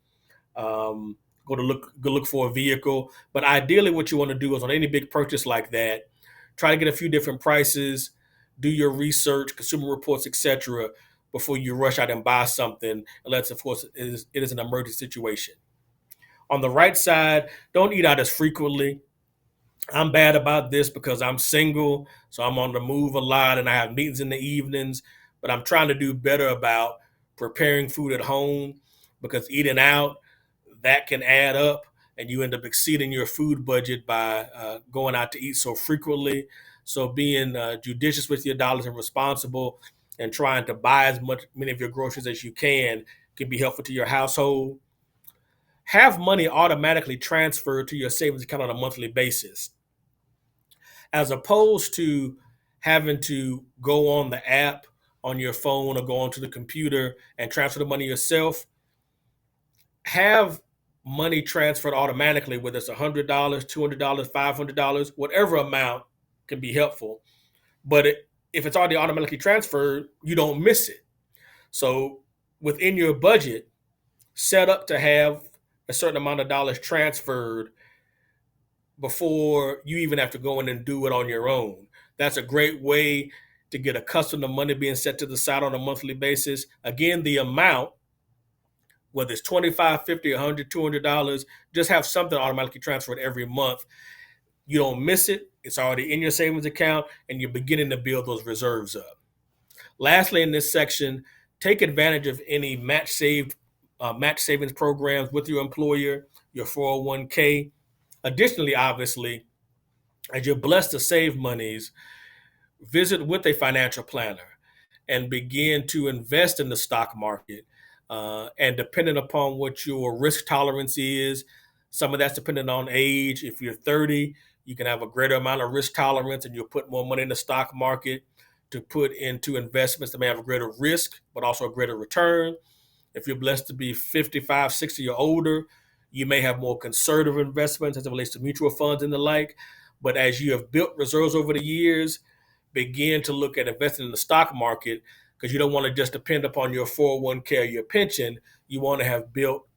go look for a vehicle. But ideally, what you want to do is on any big purchase like that, try to get a few different prices, do your research, consumer reports, etc., before you rush out and buy something, unless, of course, it is an emergency situation. On the right side, don't eat out as frequently. I'm bad about this because I'm single, so I'm on the move a lot and I have meetings in the evenings, but I'm trying to do better about preparing food at home, because eating out, that can add up and you end up exceeding your food budget by going out to eat so frequently. So being judicious with your dollars and responsible and trying to buy many of your groceries as you can be helpful to your household. Have money automatically transferred to your savings account on a monthly basis, as opposed to having to go on the app on your phone or go onto the computer and transfer the money yourself. Have money transferred automatically, whether it's $100, $200, $500, whatever amount can be helpful. But if it's already automatically transferred, you don't miss it. So within your budget, set up to have a certain amount of dollars transferred before you even have to go in and do it on your own. That's a great way to get accustomed to money being set to the side on a monthly basis. Again, the amount, whether it's $25, $50, $100, $200, just have something automatically transferred every month. You don't miss it. It's already in your savings account, and you're beginning to build those reserves up. Lastly, in this section, take advantage of any match savings programs with your employer, your 401k. Additionally, obviously, as you're blessed to save monies, visit with a financial planner and begin to invest in the stock market. And depending upon what your risk tolerance is, some of that's dependent on age. If you're 30, you can have a greater amount of risk tolerance and you'll put more money in the stock market to put into investments that may have a greater risk, but also a greater return. If you're blessed to be 55, 60 or older, you may have more conservative investments as it relates to mutual funds and the like. But as you have built reserves over the years, begin to look at investing in the stock market, because you don't want to just depend upon your 401k or your pension. You want to have built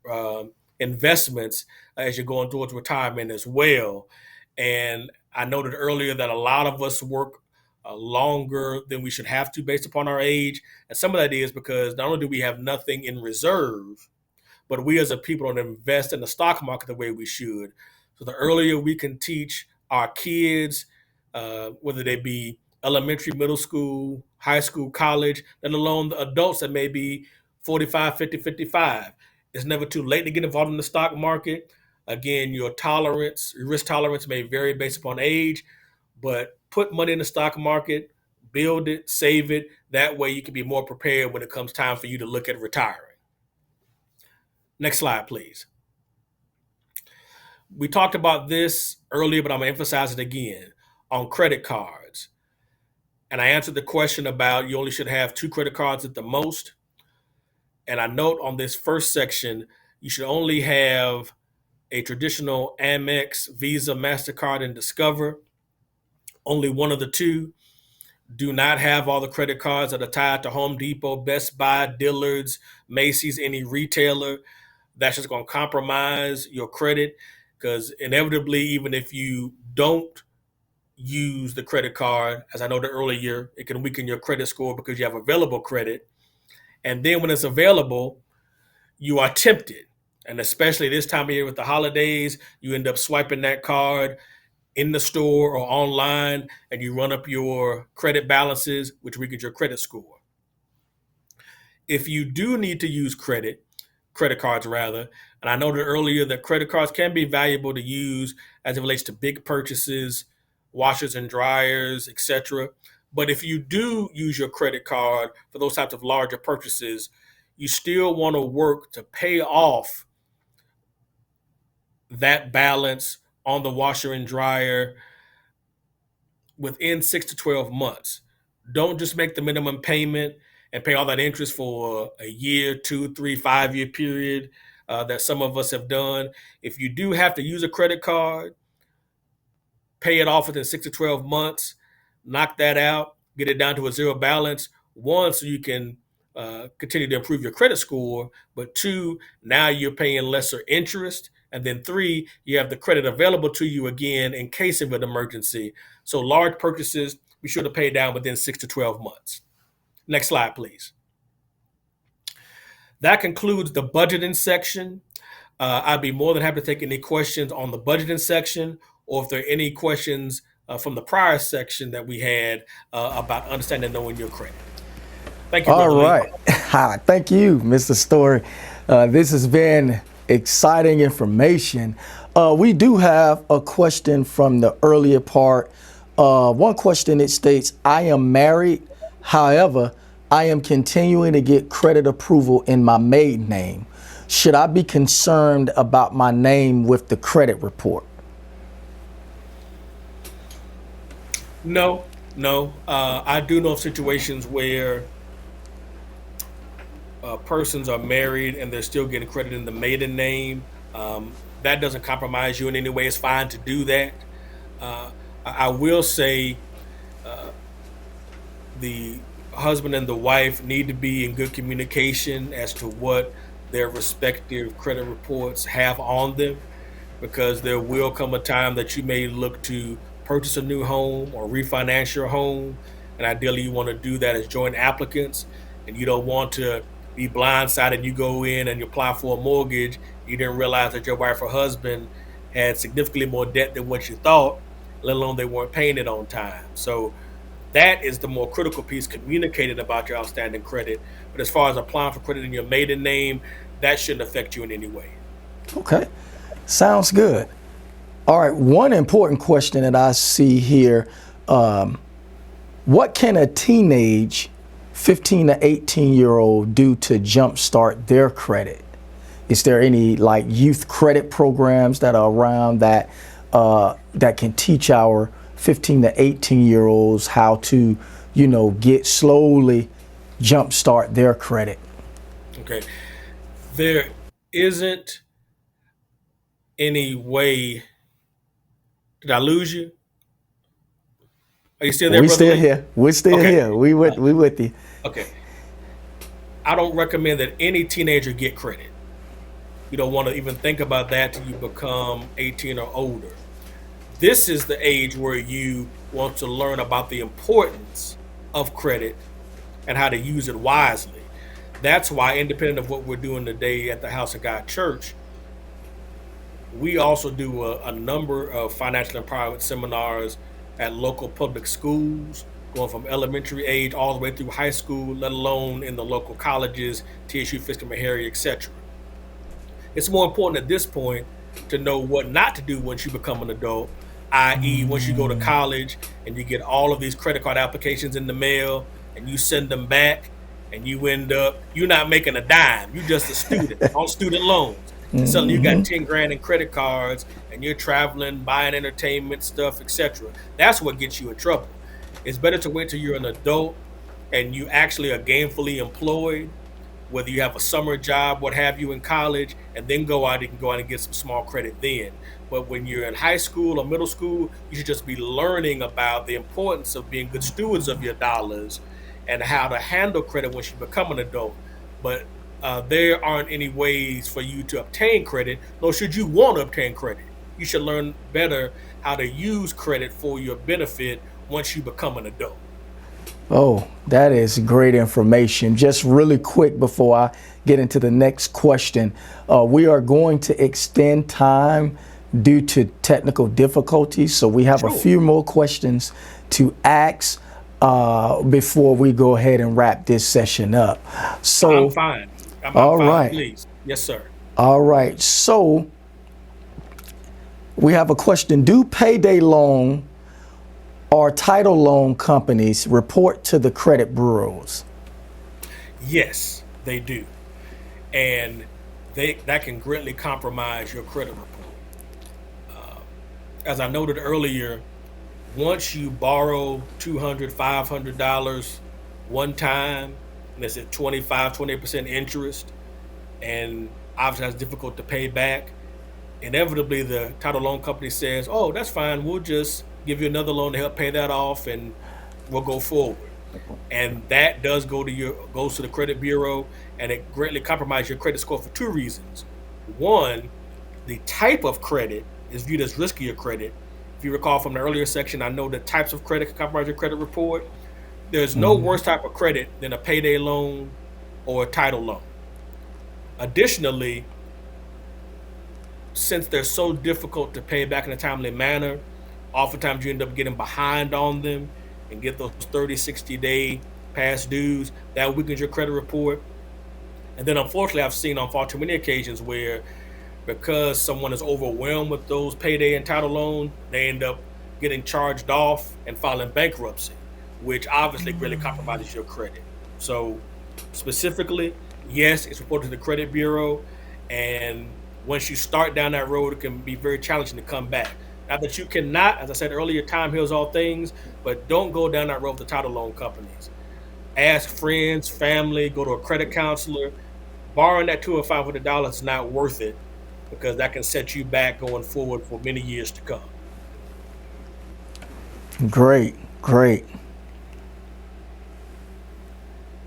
investments as you're going towards retirement as well. And I noted earlier that a lot of us work longer than we should have to based upon our age. And some of that is because not only do we have nothing in reserve, but we as a people don't invest in the stock market the way we should. So the earlier we can teach our kids, whether they be elementary, middle school, high school, college, let alone the adults that may be 45, 50, 55. It's never too late to get involved in the stock market. Again, your risk tolerance may vary based upon age, but put money in the stock market, build it, save it. That way you can be more prepared when it comes time for you to look at retiring. Next slide, please. We talked about this earlier, but I'm going to emphasize it again on credit cards. And I answered the question about you only should have 2 credit cards at the most. And I note on this first section, you should only have a traditional Amex, Visa, MasterCard, and Discover. Only one of the two. Do not have all the credit cards that are tied to Home Depot, Best Buy, Dillard's, Macy's, any retailer. That's just going to compromise your credit, because inevitably, even if you don't use the credit card, as I noted earlier, it can weaken your credit score because you have available credit. And then when it's available, you are tempted. And especially this time of year with the holidays, you end up swiping that card in the store or online, and you run up your credit balances, which weakens your credit score. If you do need to use credit cards rather, and I noted earlier that credit cards can be valuable to use as it relates to big purchases, washers and dryers, etc. But if you do use your credit card for those types of larger purchases, you still want to work to pay off that balance on the washer and dryer within 6 to 12 months. Don't just make the minimum payment and pay all that interest for a year, 2, 3, 5 year period that some of us have done. If you do have to use a credit card, pay it off within 6 to 12 months, knock that out, get it down to a zero balance. One, so you can continue to improve your credit score, but two, now you're paying lesser interest. And then three, you have the credit available to you again in case of an emergency. So large purchases, be sure to pay down within 6 to 12 months. Next slide, please. That concludes the budgeting section. I'd be more than happy to take any questions on the budgeting section, or if there are any questions from the prior section that we had about understanding and knowing your credit. Thank you, Brother All Lee. right. Thank you, Mr. Story. This has been exciting information. We do have a question from the earlier part. One question, it states, I am married. However, I am continuing to get credit approval in my maiden name. Should I be concerned about my name with the credit report? No. I do know of situations where persons are married and they're still getting credit in the maiden name. That doesn't compromise you in any way. It's fine to do that. I will say the husband and the wife need to be in good communication as to what their respective credit reports have on them, because there will come a time that you may look to purchase a new home or refinance your home. And ideally, you want to do that as joint applicants, and you don't want to be blindsided. You go in and you apply for a mortgage. You didn't realize that your wife or husband had significantly more debt than what you thought, let alone they weren't paying it on time. So that is the more critical piece, communicated about your outstanding credit. But as far as applying for credit in your maiden name, that shouldn't affect you in any way. Okay, sounds good. All right, one important question that I see here, what can a teenage 15 to 18-year-old do to jumpstart their credit? Is there any like youth credit programs that are around that that can teach our 15 to 18-year-olds how to, get slowly jumpstart their credit? Okay. There isn't any way. Did I lose you? Are you still there, We Brother still Lee? here. We're still Okay. here. We with you. Okay. I don't recommend that any teenager get credit. You don't want to even think about that till you become 18 or older. This is the age where you want to learn about the importance of credit and how to use it wisely. That's why, independent of what we're doing today at the House of God Church, we also do a number of financial empowerment seminars at local public schools, going from elementary age all the way through high school, let alone in the local colleges, TSU, Fisk, Meharry, etc. It's more important at this point to know what not to do once you become an adult, i.e. once you go to college and you get all of these credit card applications in the mail and you send them back and you end up, you're not making a dime. You're just a student on student loans. And suddenly you got 10 grand in credit cards and you're traveling, buying entertainment stuff, etc. That's what gets you in trouble. It's better to wait till you're an adult and you actually are gainfully employed, whether you have a summer job, what have you, in college, and then you can go out and get some small credit then. But when you're in high school or middle school, you should just be learning about the importance of being good stewards of your dollars and how to handle credit once you become an adult. But there aren't any ways for you to obtain credit, nor should you want to obtain credit. You should learn better how to use credit for your benefit once you become an adult. Oh, that is great information. Just really quick before I get into the next question, we are going to extend time due to technical difficulties. So we have a few more questions to ask before we go ahead and wrap this session up. So I'm fine. I'm all fine, right. please. Yes, sir. All right. So we have a question. Do payday loan or title loan companies report to the credit bureaus? Yes, they do. And that can greatly compromise your credit report. As I noted earlier, once you borrow $200, $500 one time, and it's at 28% interest, and obviously that's difficult to pay back, inevitably the title loan company says, oh, that's fine, we'll just give you another loan to help pay that off and we'll go forward. And that does goes to the credit bureau, and it greatly compromises your credit score for two reasons. One, the type of credit is viewed as riskier credit. If you recall from the earlier section, I know that types of credit can compromise your credit report. There's no worse type of credit than a payday loan or a title loan. Additionally, since they're so difficult to pay back in a timely manner, oftentimes you end up getting behind on them and get those 30, 60-day past dues. That weakens your credit report. And then unfortunately, I've seen on far too many occasions where, because someone is overwhelmed with those payday and title loan, they end up getting charged off and filing bankruptcy, which obviously greatly compromises your credit. So specifically, yes, it's reported to the credit bureau, and once you start down that road, it can be very challenging to come back. Not that you cannot, as I said earlier, time heals all things, but don't go down that road with the title loan companies. Ask friends, family, go to a credit counselor. Borrowing that $200 or $500 is not worth it, because that can set you back going forward for many years to come. Great, great.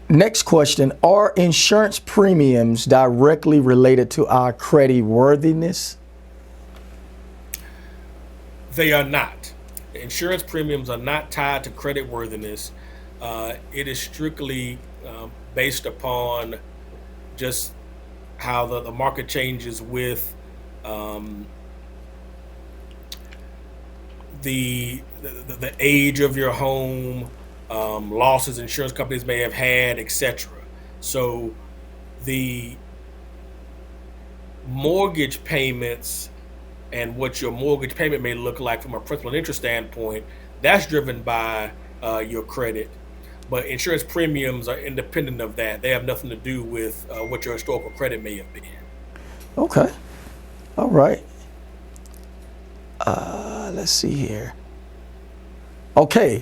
Next question. Are insurance premiums directly related to our credit worthiness? They are not. Insurance premiums are not tied to credit worthiness. It is strictly based upon just how the market changes with the age of your home, losses insurance companies may have had, etc. So the mortgage payments and what your mortgage payment may look like from a principal and interest standpoint, that's driven by your credit. But insurance premiums are independent of that. They have nothing to do with what your historical credit may have been. Okay. All right. Let's see here. Okay.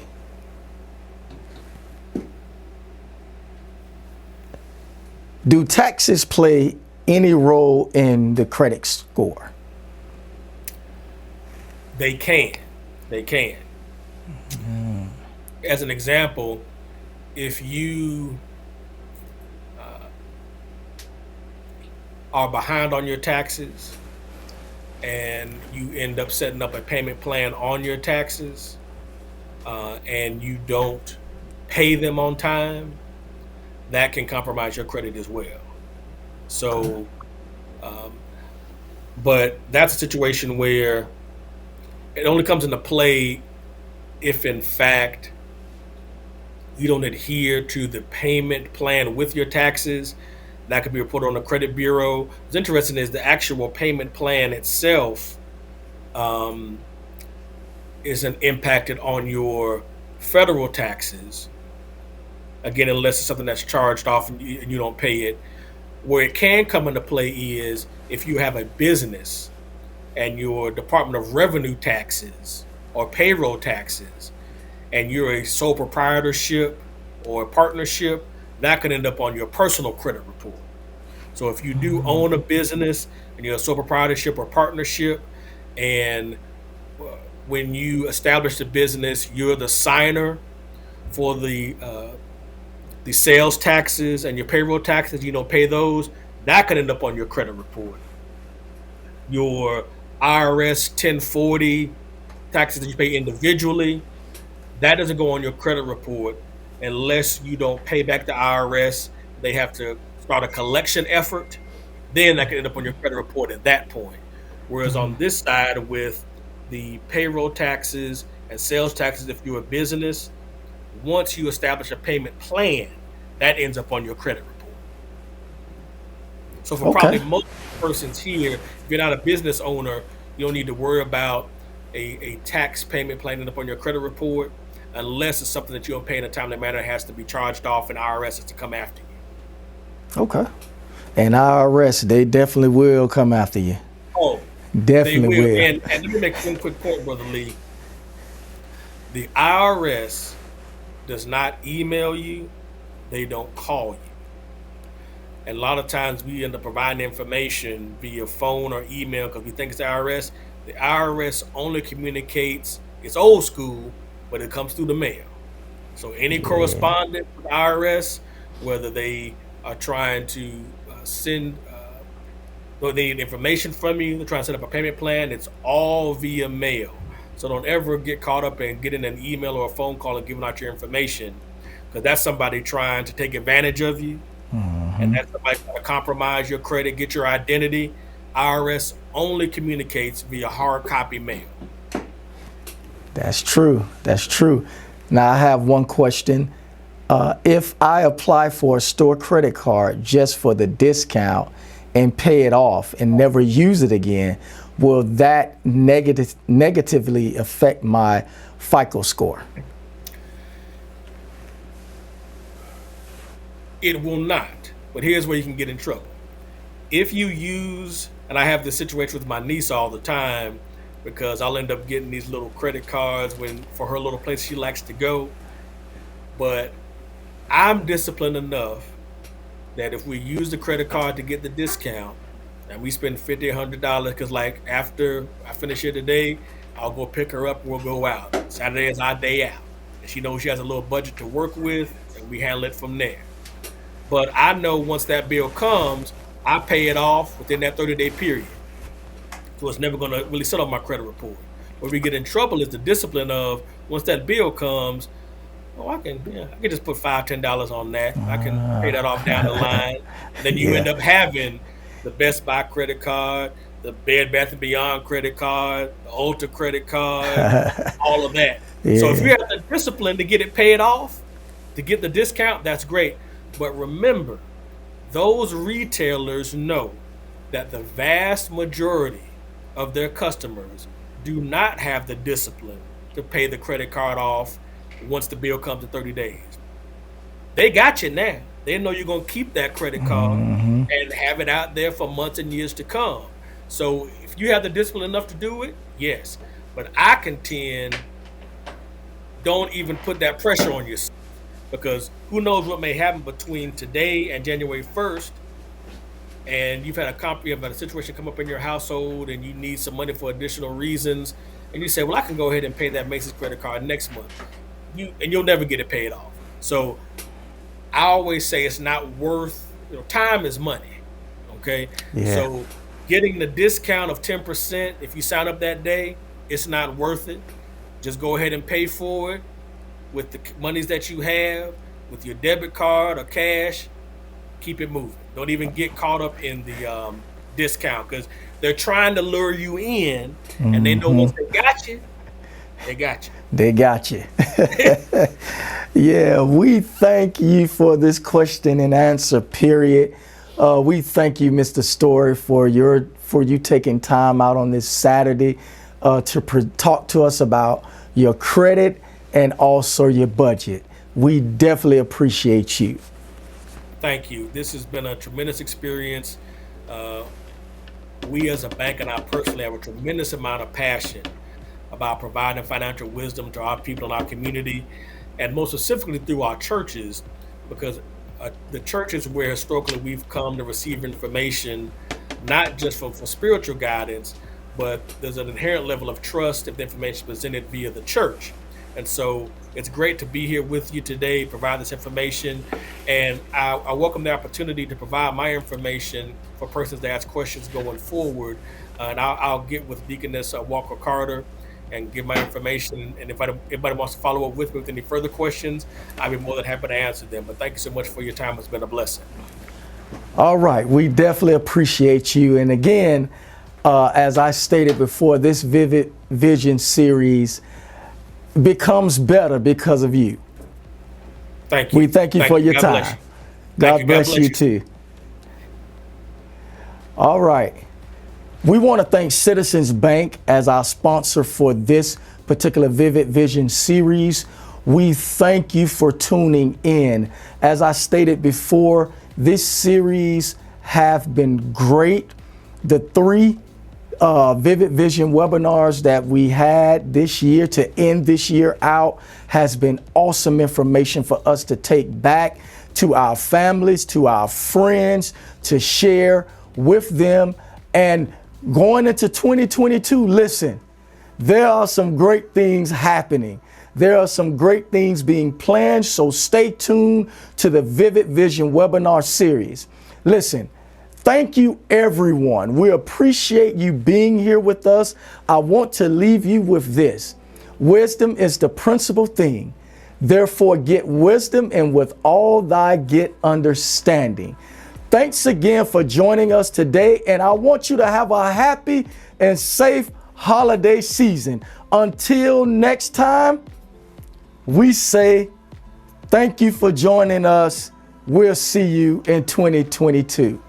Do taxes play any role in the credit score? They can. They can. As an example, if you are behind on your taxes and you end up setting up a payment plan on your taxes and you don't pay them on time, that can compromise your credit as well. So, but that's a situation where it only comes into play if, in fact, you don't adhere to the payment plan with your taxes. That could be reported on the credit bureau. What's interesting is the actual payment plan itself isn't impacted on your federal taxes. Again, unless it's something that's charged off and you don't pay it. Where it can come into play is if you have a business and your Department of Revenue taxes or payroll taxes, and you're a sole proprietorship or a partnership, that could end up on your personal credit report. So if you do own a business and you're a sole proprietorship or partnership, and when you establish the business, you're the signer for the sales taxes and your payroll taxes, pay those, that could end up on your credit report. Your IRS 1040 taxes that you pay individually, that doesn't go on your credit report unless you don't pay back the IRS. They have to start a collection effort. Then that can end up on your credit report at that point. Whereas on this side, with the payroll taxes and sales taxes, if you're a business, once you establish a payment plan, that ends up on your credit report. So for probably most persons here, if you're not a business owner, you don't need to worry about a tax payment plan ending up on your credit report, unless it's something that you don't pay in a timely manner, has to be charged off, and IRS is to come after you. Okay. And IRS, they definitely will come after you. Oh, definitely will. And let me make one quick point, Brother Lee. The IRS does not email you. They don't call you. And a lot of times we end up providing information via phone or email because we think it's the IRS. The IRS only communicates, it's old school, but it comes through the mail. So any correspondence with the IRS, whether they are trying to send, or they need information from you, they're trying to set up a payment plan, it's all via mail. So don't ever get caught up in getting an email or a phone call and giving out your information, because that's somebody trying to take advantage of you. And that's somebody trying to compromise your credit, get your identity. IRS only communicates via hard copy mail. That's true. That's true. Now I have one question. If I apply for a store credit card just for the discount and pay it off and never use it again, will that negatively affect my FICO score? It will not. But here's where you can get in trouble. If you use, and I have this situation with my niece all the time, because I'll end up getting these little credit cards for her little place she likes to go. But I'm disciplined enough that if we use the credit card to get the discount and we spend $50, $100, because like after I finish here today, I'll go pick her up, we'll go out. Saturday is our day out. And she knows she has a little budget to work with, and we handle it from there. But I know once that bill comes, I pay it off within that 30-day period. So it's never going to really sit on my credit report. Where we get in trouble is the discipline of, once that bill comes, I can just put $5, $10 on that. I can pay that off down the line. And then you end up having the Best Buy credit card, the Bed Bath & Beyond credit card, the Ulta credit card, all of that. So if you have the discipline to get it paid off, to get the discount, that's great. But remember, those retailers know that the vast majority of their customers do not have the discipline to pay the credit card off once the bill comes in 30 days. They got you now. They know you're going to keep that credit card and have it out there for months and years to come. So if you have the discipline enough to do it, yes. But I contend, don't even put that pressure on yourself, because who knows what may happen between today and January 1st, and you've had a situation come up in your household and you need some money for additional reasons, and you say, well, I can go ahead and pay that Macy's credit card next month. You'll never get it paid off. So I always say it's not worth, time is money, okay? Yeah. So getting the discount of 10%, if you sign up that day, it's not worth it. Just go ahead and pay for it with the monies that you have, with your debit card or cash. Keep it moving. Don't even get caught up in the discount, because they're trying to lure you in, and they know once they got you, they got you. They got you. Yeah, we thank you for this question and answer period. We thank you, Mr. Story, for you taking time out on this Saturday to talk to us about your credit and also your budget. We definitely appreciate you. Thank you. This has been a tremendous experience. We as a bank, and I personally, have a tremendous amount of passion about providing financial wisdom to our people in our community, and most specifically through our churches, because the church is where historically we've come to receive information, not just for spiritual guidance, but there's an inherent level of trust if the information is presented via the church. And so it's great to be here with you today, provide this information. And I welcome the opportunity to provide my information for persons to ask questions going forward. And I'll get with Deaconess Walker Carter and give my information. And if anybody wants to follow up with me with any further questions, I'd be more than happy to answer them. But thank you so much for your time. It's been a blessing. All right. We definitely appreciate you. And again, as I stated before, this Vivid Vision series becomes better because of you. Thank you. We thank you for your God time. bless you. God bless you too. All right. We want to thank Citizens Bank as our sponsor for this particular Vivid Vision series. We thank you for tuning in. As I stated before, this series have been great. The 3 Vivid Vision webinars that we had this year to end this year out has been awesome information for us to take back to our families, to our friends, to share with them. And going into 2022, listen, there are some great things happening. There are some great things being planned, so stay tuned to the Vivid Vision webinar series. Listen, thank you, everyone. We appreciate you being here with us. I want to leave you with this. Wisdom is the principal thing. Therefore, get wisdom, and with all thy get understanding. Thanks again for joining us today, and I want you to have a happy and safe holiday season. Until next time, we say thank you for joining us. We'll see you in 2022.